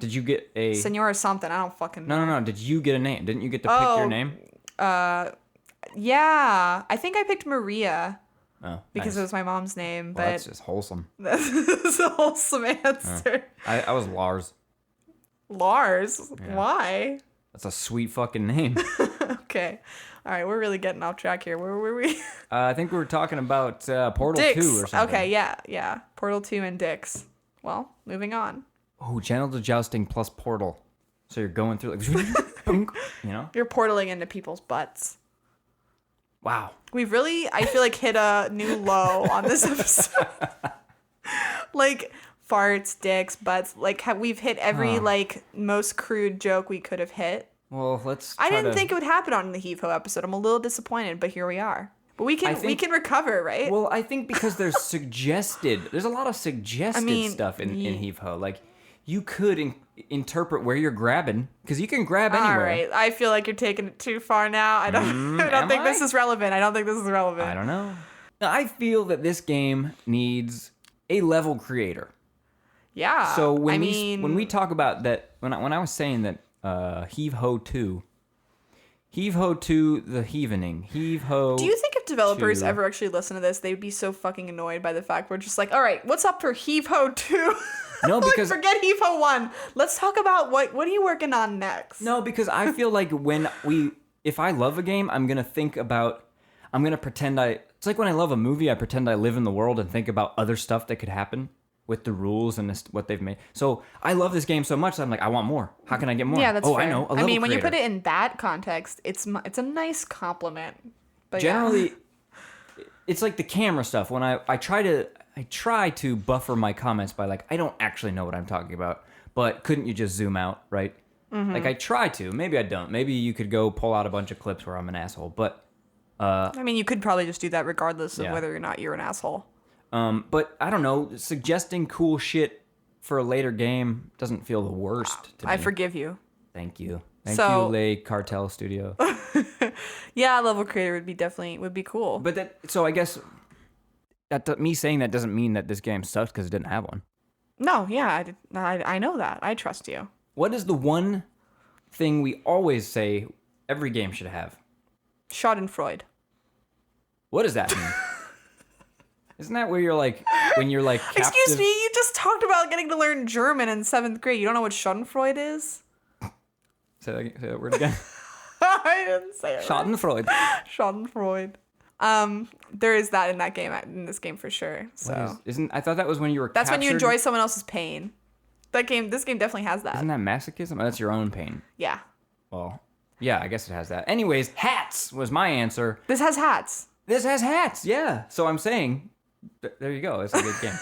did you get a Senora something? I don't fucking know. No. Did you get a name? Didn't you get to pick your name? Yeah. I think I picked Maria. Oh, because nice. it was my mom's name. Well, but that's just wholesome. That's a wholesome answer. I was Lars. Lars? Yeah. Why? That's a sweet fucking name. Okay. All right, we're really getting off track here. Where were we? I think we were talking about Portal Dicks. 2 or something. Okay, yeah. Portal 2 and dicks. Well, moving on. Oh, genital jousting plus Portal. So you're going through You're You're portaling into people's butts. Wow. We've really, I feel like, hit a new low on this episode. Like, farts, dicks, butts. Like, we've hit every, like, most crude joke we could have hit. Well, let's I didn't think it would happen on the Heave Ho episode. I'm a little disappointed, but here we are. But we can recover, right? Well, I think because there's a lot of suggested stuff in Heave Ho. Like, you could interpret where you're grabbing, because you can grab anywhere. All right, I feel like you're taking it too far now. I don't think this is relevant. I don't know. I feel that this game needs a level creator. Yeah. So when we talk about that, when I was saying that Heave Ho 2, Heave Ho 2, the Heavening, Heave Ho. Do you think if developers ever actually listen to this, they'd be so fucking annoyed by the fact we're just like, all right, what's up for Heave Ho 2? No, because forget Heave Ho 1. Let's talk about what are you working on next? No, because I feel like if I love a game, I'm gonna pretend it's like when I love a movie, I pretend I live in the world and think about other stuff that could happen with the rules and what they've made. So I love this game so much that I'm like, I want more. How can I get more? Yeah, that's fair. I know. I mean, when you put it in that context, it's a nice compliment. But generally, it's like the camera stuff. When I try to buffer my comments by like, I don't actually know what I'm talking about, but couldn't you just zoom out, right? Mm-hmm. Like I try to. Maybe I don't. Maybe you could go pull out a bunch of clips where I'm an asshole, but I mean, you could probably just do that regardless of whether or not you're an asshole. But I don't know, suggesting cool shit for a later game doesn't feel the worst to me. I forgive you. Thank you. Thank you, Le Cartel Studio. Yeah, level creator would be cool. But so I guess me saying that doesn't mean that this game sucks because it didn't have one. No, yeah, I know that. I trust you. What is the one thing we always say every game should have? Schadenfreude. What does that mean? Isn't that where you're like, when you're like captive? Excuse me, you just talked about getting to learn German in 7th grade. You don't know what Schadenfreude is? Say that word again. I didn't say it. Schadenfreude. Schadenfreude. There is that in this game for sure. So I thought that was when you were That's captured. when you enjoy someone else's pain. This game definitely has that. Isn't that masochism? Oh, that's your own pain. Yeah. Well, yeah, I guess it has that. Anyways, hats was my answer. This has hats. This has hats, yeah. So I'm saying, there you go. It's a good game.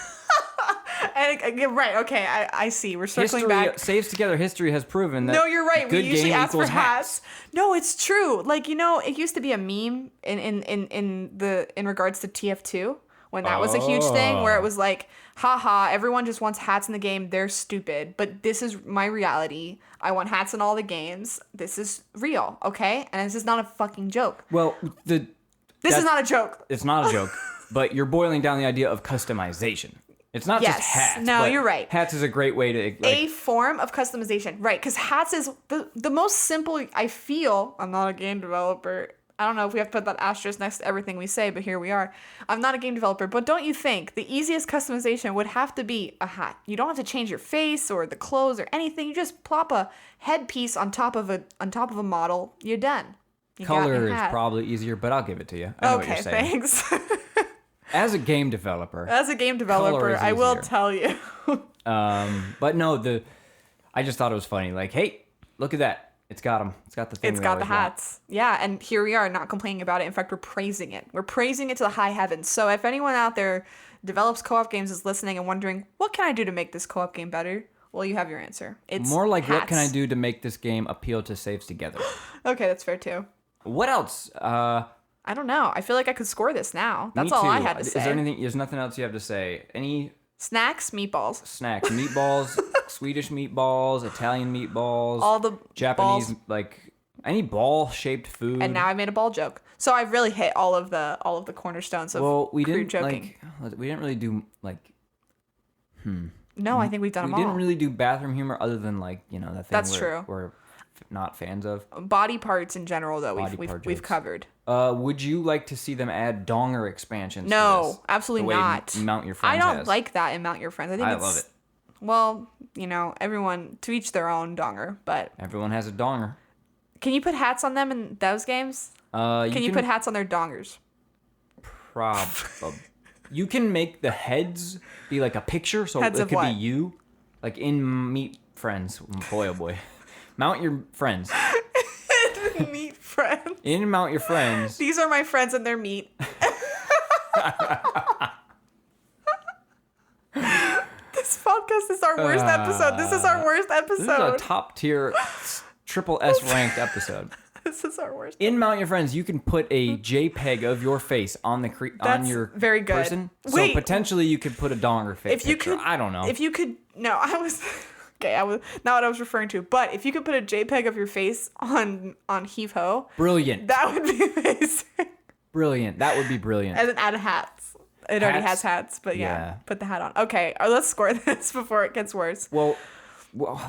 And, right, okay, I see. We're circling back. Saves together. History has proven that. No, you're right. Good we usually game ask for hats. No, it's true. Like, it used to be a meme in regards to TF2 when that was a huge thing where it was like, haha, everyone just wants hats in the game. They're stupid. But this is my reality. I want hats in all the games. This is real, okay? And this is not a fucking joke. Well, This is not a joke. It's not a joke. But you're boiling down the idea of customization. It's not just hats. No, you're right. Hats is a great way to... a form of customization. Right, because hats is the most simple, I feel. I'm not a game developer. I don't know if we have to put that asterisk next to everything we say, but here we are. I'm not a game developer, but don't you think the easiest customization would have to be a hat? You don't have to change your face or the clothes or anything. You just plop a headpiece on top of a model. You're done. Color is probably easier, but I'll give it to you. I know what you're saying. Thanks. As a game developer, I will tell you. But no, I just thought it was funny. Like, hey, look at that. It's got them. It's got the thing. It's got the hats. Want. Yeah, and here we are, not complaining about it. In fact, we're praising it. We're praising it to the high heavens. So if anyone out there develops co-op games is listening and wondering, what can I do to make this co-op game better? Well, you have your answer. It's more like, hats. What can I do to make this game appeal to saves together? Okay, that's fair too. What else? I don't know. I feel like I could score this now. That's all I had to say. Is there anything? There's nothing else you have to say. Any snacks? Meatballs. Snacks. Meatballs. Swedish meatballs. Italian meatballs. All the Japanese balls. Like any ball-shaped food. And now I made a ball joke. So I've really hit all of the cornerstones of crude joking. We didn't really do like. No, I think we've done them all. We didn't really do bathroom humor other than like that thing. That's true. We're not fans of. Body parts in general, though, we've covered. Would you like to see them add donger expansions? No, to this? absolutely not. Mount Your Friends. I don't like that in Mount Your Friends. I love it. Well, everyone to each their own donger, but everyone has a donger. Can you put hats on them in those games? Can you put hats on their dongers? You can make the heads be like a picture, so heads it could what? be you, like in Meet Friends. Boy, oh boy. Mount Your Friends. Meat friends. In Mount Your Friends. These are my friends and their meat. This podcast is our worst episode. This is our worst episode. This is a top tier triple S ranked episode. This is our worst. In Mount Your Friends, you can put a JPEG of your face on the on your very good. person. Wait. So potentially you could put a donger face. If you picture. could, I don't know. If you could, no, I was okay. I was not what I was referring to. But if you could put a JPEG of your face on HEAVE HO, brilliant. That would be amazing. Brilliant. That would be brilliant. And then add hats. It already has hats, but yeah, put the hat on. Okay, let's score this before it gets worse. Well,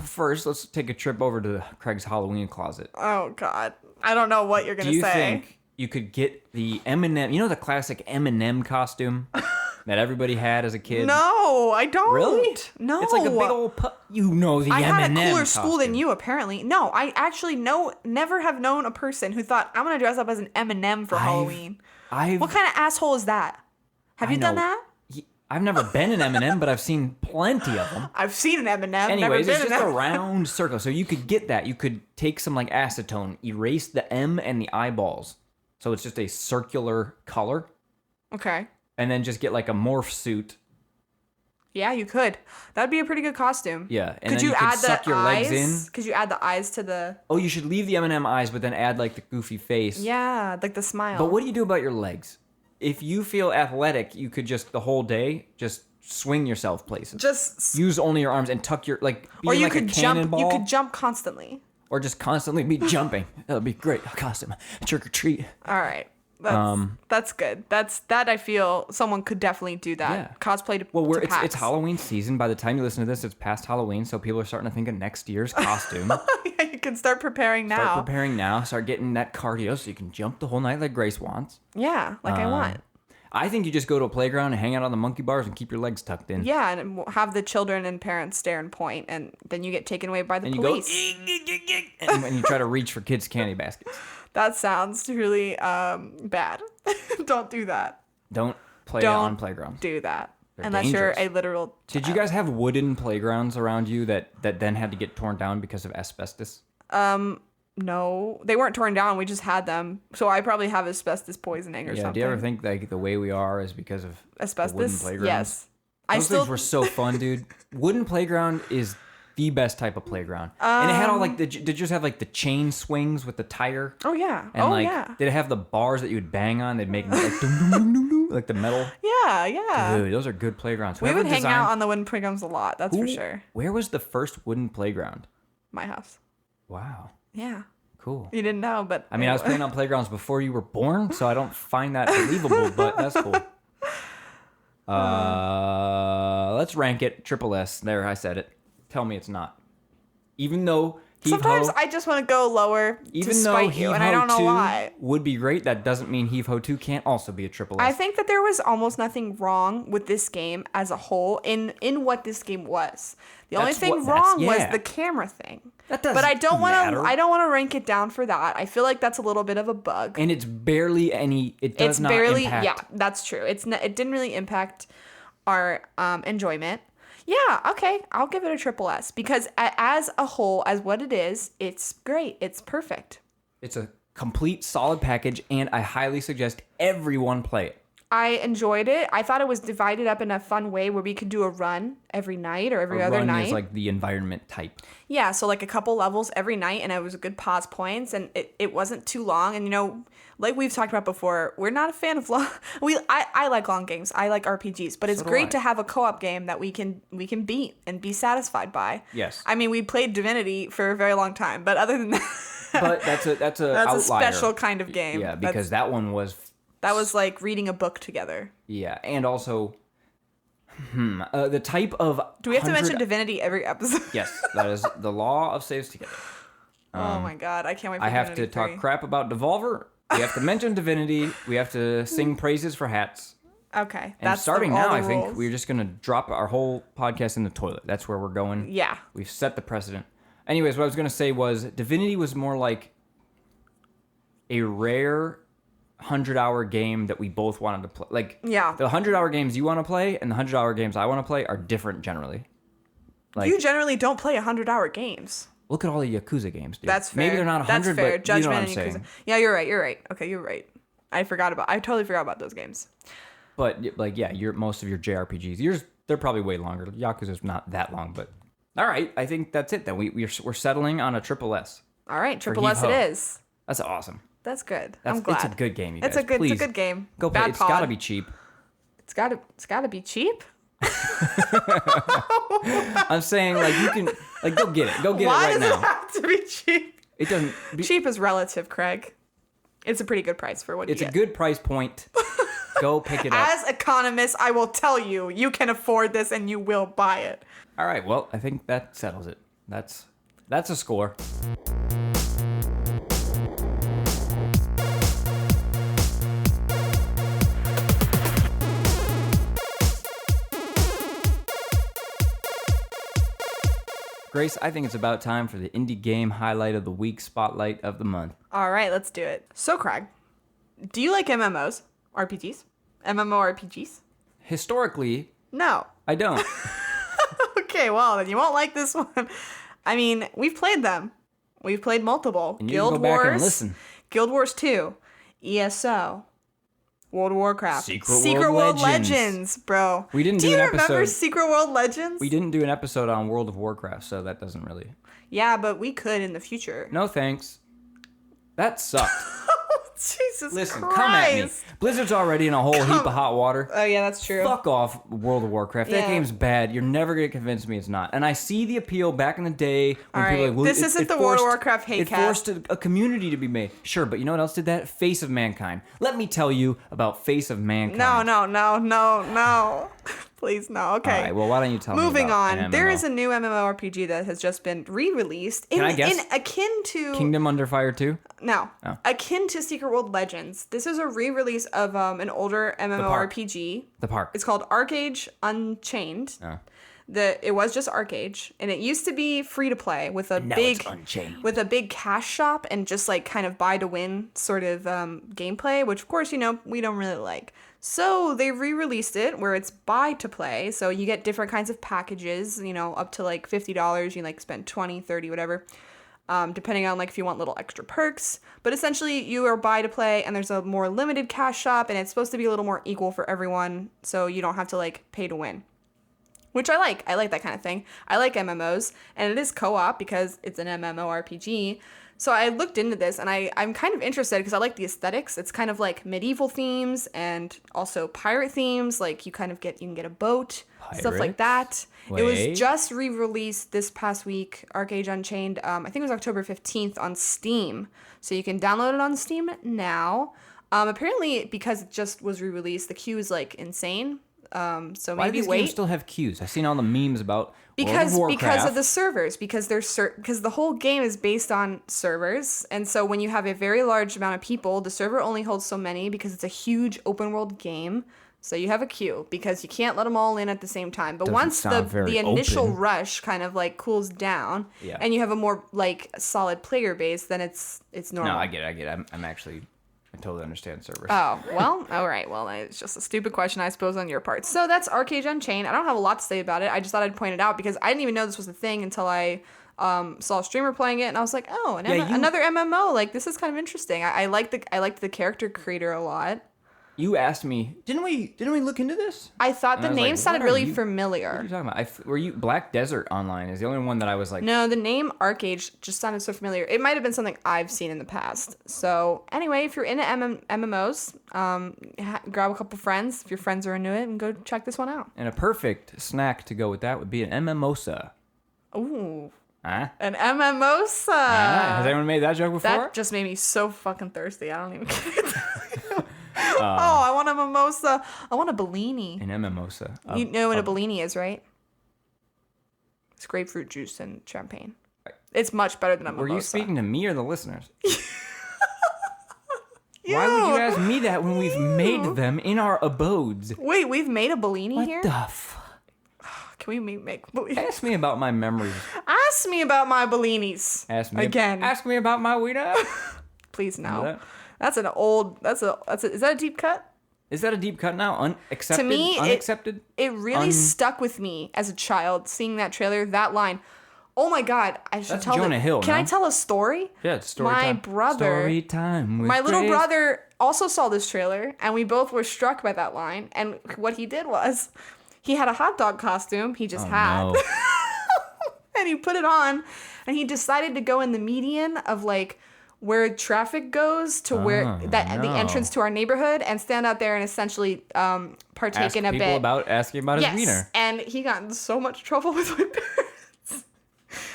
first let's take a trip over to Craig's Halloween closet. Oh God, I don't know what you're gonna say. Do you think you could get the M&M? You know the classic M&M costume that everybody had as a kid. No, I don't. Really? No. It's like a big old. You know the M&M. I had a cooler costume. school than you, apparently. No, I actually never have known a person who thought I'm gonna dress up as an M&M for Halloween. What kind of asshole is that? Have you done that? I've never been an M&M, but I've seen plenty of them. I've seen an M&M. Anyways, never it's been just an a round circle. So you could get that. You could take some like acetone, erase the M and the eyeballs. So it's just a circular color. Okay. And then just get like a morph suit. Yeah, you could. That'd be a pretty good costume. Yeah. And could then you add suck the your eyes? legs in. Could you add the eyes to the... Oh, you should leave the M&M eyes, but then add like the goofy face. Yeah, like the smile. But what do you do about your legs? If you feel athletic, you could just the whole day just swing yourself places. Just use only your arms and tuck your like. Or you like could a jump. cannonball, You could jump constantly. Or just constantly be jumping. That would be great. A costume, trick or treat. All right, that's good. That I feel someone could definitely do that. Yeah. Cosplay to Well, to it's Halloween season. By the time you listen to this, it's past Halloween, so people are starting to think of next year's costume. Yeah, you can start preparing now. Start preparing now. Start getting that cardio so you can jump the whole night like Grace wants. Yeah, like I want. I think you just go to a playground and hang out on the monkey bars and keep your legs tucked in. Yeah, and have the children and parents stare and point, and then you get taken away by the and police. You go, and you try to reach for kids' candy baskets. That sounds really bad. Don't do that. Don't play on playgrounds. Do that. They're unless dangerous. you're a literal... Did you guys have wooden playgrounds around you that then had to get torn down because of asbestos? No, they weren't torn down. We just had them. So I probably have asbestos poisoning or something. Do you ever think like the way we are is because of asbestos? The wooden playgrounds? Yes. Those things were so fun, dude. Wooden playground is the best type of playground. And it had all like did you just have like the chain swings with the tire? Oh yeah. And did it have the bars that you would bang on? They'd make like dum, dum, dum, dum, dum, like the metal. Yeah. Dude, those are good playgrounds. We would hang out on the wooden playgrounds a lot. That's for sure. Where was the first wooden playground? My house. Wow. Yeah. Cool. You didn't know, but... I mean, I was playing on playgrounds before you were born, so I don't find that believable, but that's cool. Let's rank it. Triple S. There, I said it. Tell me it's not. Even though... Sometimes I just want to go lower to spite you, and I don't know why. Would be great. That doesn't mean HEAVE HO 2 can't also be a triple S. I think that there was almost nothing wrong with this game as a whole in what this game was. The only thing wrong was the camera thing. That doesn't But I don't want matter. to. I don't want to rank it down for that. I feel like that's a little bit of a bug. And it's barely any. It does not impact. Yeah, that's true. It didn't really impact our enjoyment. Yeah, okay, I'll give it a triple S because as a whole, as what it is, it's great. It's perfect. It's a complete solid package, and I highly suggest everyone play it. I enjoyed it. I thought it was divided up in a fun way where we could do a run every night or every other night. Run is like the environment type. Yeah, so like a couple levels every night, and it was a good pause points, and it wasn't too long. And you know, like we've talked about before, we're not a fan of long. I like long games. I like RPGs, but it's great to have a co-op game that we can beat and be satisfied by. Yes. I mean, we played Divinity for a very long time, but other than that, but that's a outlier. Special kind of game. Yeah, because that one was. That was like reading a book together. Yeah, and also, the type of. Do we have to mention Divinity every episode? Yes, that is the law of saves together. Oh my god, I can't wait for I have Divinity to talk 3. crap about Devolver. We have to mention Divinity. We have to sing praises for hats. Okay, and starting now, I think we're just gonna drop our whole podcast in the toilet. That's where we're going. Yeah, we've set the precedent. Anyways, what I was gonna say was Divinity was more like a rare 100-hour game that we both wanted to play. Like, yeah, the 100-hour games you want to play and the 100-hour games I want to play are different generally. Like, you generally don't play 100-hour games. Look at all the Yakuza games, dude. That's fair. Maybe they're not 100, That's fair. but you know what I'm Judgment and saying. Yakuza. Yeah, you're right. Okay, you're right. I totally forgot about those games. But like, yeah, most of your JRPGs, they're probably way longer. Yakuza's not that long, but all right. I think that's it then. We're settling on a triple S. All right, triple HEAVE S it HO. is. That's awesome. That's good. I'm glad. It's a good game, you guys. It's a Please, good game. go play. Bad It's pod. gotta be cheap. It's gotta be cheap. I'm saying like you can like go get it. Go get Why it right does now. it have to be cheap? It doesn't. Cheap is relative, Craig. It's a pretty good price for what you It's a get. good price point. Go pick it up. As economists, I will tell you, you can afford this and you will buy it. All right. Well, I think that settles it. That's a score. Grace, I think it's about time for the indie game highlight of the week, spotlight of the month. All right, let's do it. So, Craig, do you like MMOs? RPGs? MMORPGs? Historically, No. I don't. Okay, well, then you won't like this one. I mean, we've played them. We've played multiple. And you can go back and listen. Guild Wars 2, ESO, World of Warcraft, Secret World World Legends, bro. We didn't do you an remember episode- Secret World Legends? We didn't do an episode on World of Warcraft, so that doesn't really... Yeah, but we could in the future. No thanks. That sucked. Jesus Listen, Christ. come at me. Blizzard's already in a whole heap of hot water. Oh, yeah, that's true. Fuck off, World of Warcraft. That Yeah. game's bad. You're never going to convince me it's not. And I see the appeal back in the day when All people right, are like, well, this isn't the World of Warcraft hate It forced a community to be made. Sure, but you know what else did that? Face of Mankind. Let me tell you about Face of Mankind. No. Please, no. Okay. All right, well, why don't you tell me Moving about on. an There MMO? is a new MMORPG that has just been re-released. Can I guess? In akin to... Kingdom Under Fire 2? No. Oh. Akin to Secret World Legends. This is a re-release of an older MMORPG. The Park. It's called Arcade Unchained. Oh. It was just Arcade, and it used to be free to play with a Now big it's Unchained. with a big cash shop and just like kind of buy to win sort of gameplay, which of course we don't really like. So they re-released it where it's buy to play, so you get different kinds of packages, up to like $50. You like spend 20, 30, whatever. Depending on like if you want little extra perks. But essentially you are buy to play and there's a more limited cash shop and it's supposed to be a little more equal for everyone so you don't have to like pay to win. Which I like. I like that kind of thing. I like MMOs and it is co-op because it's an MMORPG. So I looked into this and I'm kind of interested because I like the aesthetics. It's kind of like medieval themes and also pirate themes. Like you can get a boat, stuff like that. It was just re-released this past week, Arcade Unchained. I think it was October 15th on Steam. So you can download it on Steam now. Apparently, because it just was re-released, the queue is like insane. So Why do maybe these wait. games still have queues? I've seen all the memes about Because World of because of Warcraft. the servers, because the whole game is based on servers, and so when you have a very large amount of people, the server only holds so many because it's a huge open world game. So you have a queue because you can't let them all in at the same time. But Doesn't once sound very the initial open. rush kind of like cools down, Yeah. and you have a more like solid player base, then it's normal. No, I get it. I totally understand servers. Oh, well, all right. Well, it's just a stupid question, I suppose, on your part. So that's Arcade Unchained. I don't have a lot to say about it. I just thought I'd point it out because I didn't even know this was a thing until I saw a streamer playing it, and I was like, oh, another MMO. Like, this is kind of interesting. I liked the character creator a lot. You asked me, didn't we look into this? I thought And the I was name like, sounded what are really you- What are familiar. you talking about? Were you Black Desert Online is the only one that I was like. No, the name Arcade just sounded so familiar. It might have been something I've seen in the past. So anyway, if you're into MMOs, grab a couple friends if your friends are into it and go check this one out. And a perfect snack to go with that would be an MMOsa. Ooh, Huh? an MMOsa. Has anyone made that joke before? That just made me so fucking thirsty. I don't even care. I want a mimosa. I want a Bellini. An MMOsa. You know what a Bellini is, right? It's grapefruit juice and champagne. It's much better than a mimosa. Were you speaking to me or the listeners? Why would you ask me that when we've made them in our abodes? Wait, we've made a Bellini What here? the f... Can we make Bellini? Ask me about my memories. Ask me about my Bellinis. Ask me again. Ask me about my wiener. Please no. That? That's an old. Is that a deep cut? Is that a deep cut now? Unaccepted? To me, unaccepted? It really stuck with me as a child seeing that trailer. That line, Oh my God, I should That's tell Jonah Hill, Can no? I tell a story? Yeah, it's story My time. brother, Story time with my little Grace. brother also saw this trailer, and we both were struck by that line. And what he did was, he had a hot dog costume he just had, No. and he put it on, and he decided to go in the median of like where traffic goes to where the entrance to our neighborhood, and stand out there and essentially partake in a bit. Asking about his wiener. Yes, and he got in so much trouble with my parents.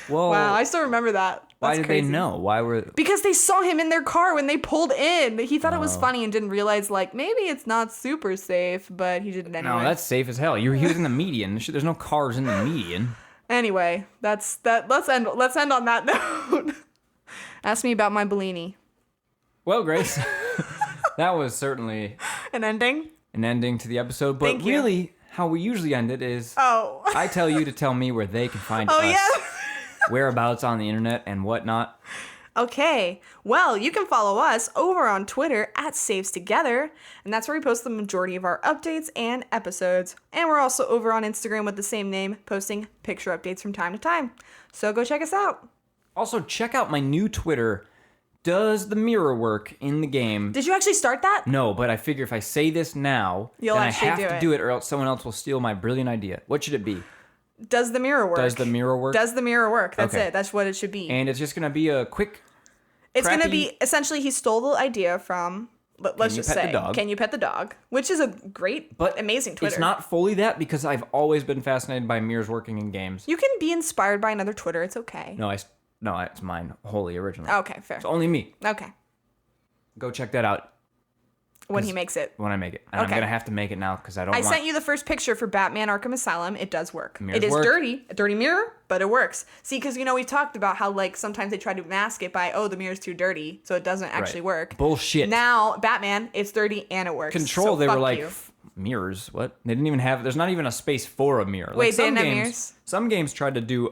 Whoa. Wow, I still remember that. Why That's did crazy. they know? Why were... Because they saw him in their car when they pulled in. He thought it was funny and didn't realize, like, maybe it's not super safe, but he did it anyway. No, that's safe as hell. He was in the median. There's no cars in the median. Anyway, that's that. Let's end on that note. Ask me about my Bellini. Well, Grace, that was certainly An ending? an ending to the episode. But Thank you. really, how we usually end it is Oh. I tell you to tell me where they can find Oh, us, yeah. whereabouts on the internet and whatnot. Okay, well, you can follow us over on Twitter at Saves Together, and that's where we post the majority of our updates and episodes. And we're also over on Instagram with the same name, posting picture updates from time to time. So go check us out. Also, check out my new Twitter. Does the mirror work in the game? Did you actually start that? No, but I figure if I say this now, You'll then I actually have do to it. do it or else someone else will steal my brilliant idea. What should it be? Does the mirror work? Does the mirror work? Does the mirror work? That's Okay. it. That's what it should be. And it's just going to be a quick... It's going to crappy- be, essentially, he stole the idea from, let's you just pet the say, dog? Can you pet the dog? Which is a great, But amazing Twitter. It's not fully that because I've always been fascinated by mirrors working in games. You can be inspired by another Twitter. It's okay. No, it's mine, wholly original. Okay, fair. It's only me. Okay. Go check that out When he makes it. when I make it. And I'm Okay. going to have to make it now because I don't I want... sent you the first picture for Batman Arkham Asylum. It does work. Mirrors It is work. dirty, a dirty mirror, but it works. See, because, we talked about how, like, sometimes they try to mask it by, the mirror's too dirty, so it doesn't actually work. Bullshit. Now, Batman, it's dirty and it works. Control, so they were fuck like, you. mirrors? What? They didn't even have... There's not even a space for a mirror. Wait, like, they didn't have mirrors? Some games tried to do...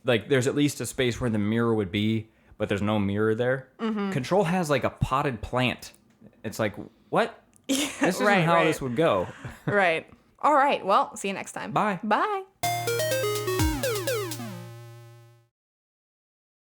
Like, there's at least a space where the mirror would be, but there's no mirror there. Mm-hmm. Control has, like, a potted plant. It's like, what? This isn't how this would go. Right. All right. Well, see you next time. Bye. Bye.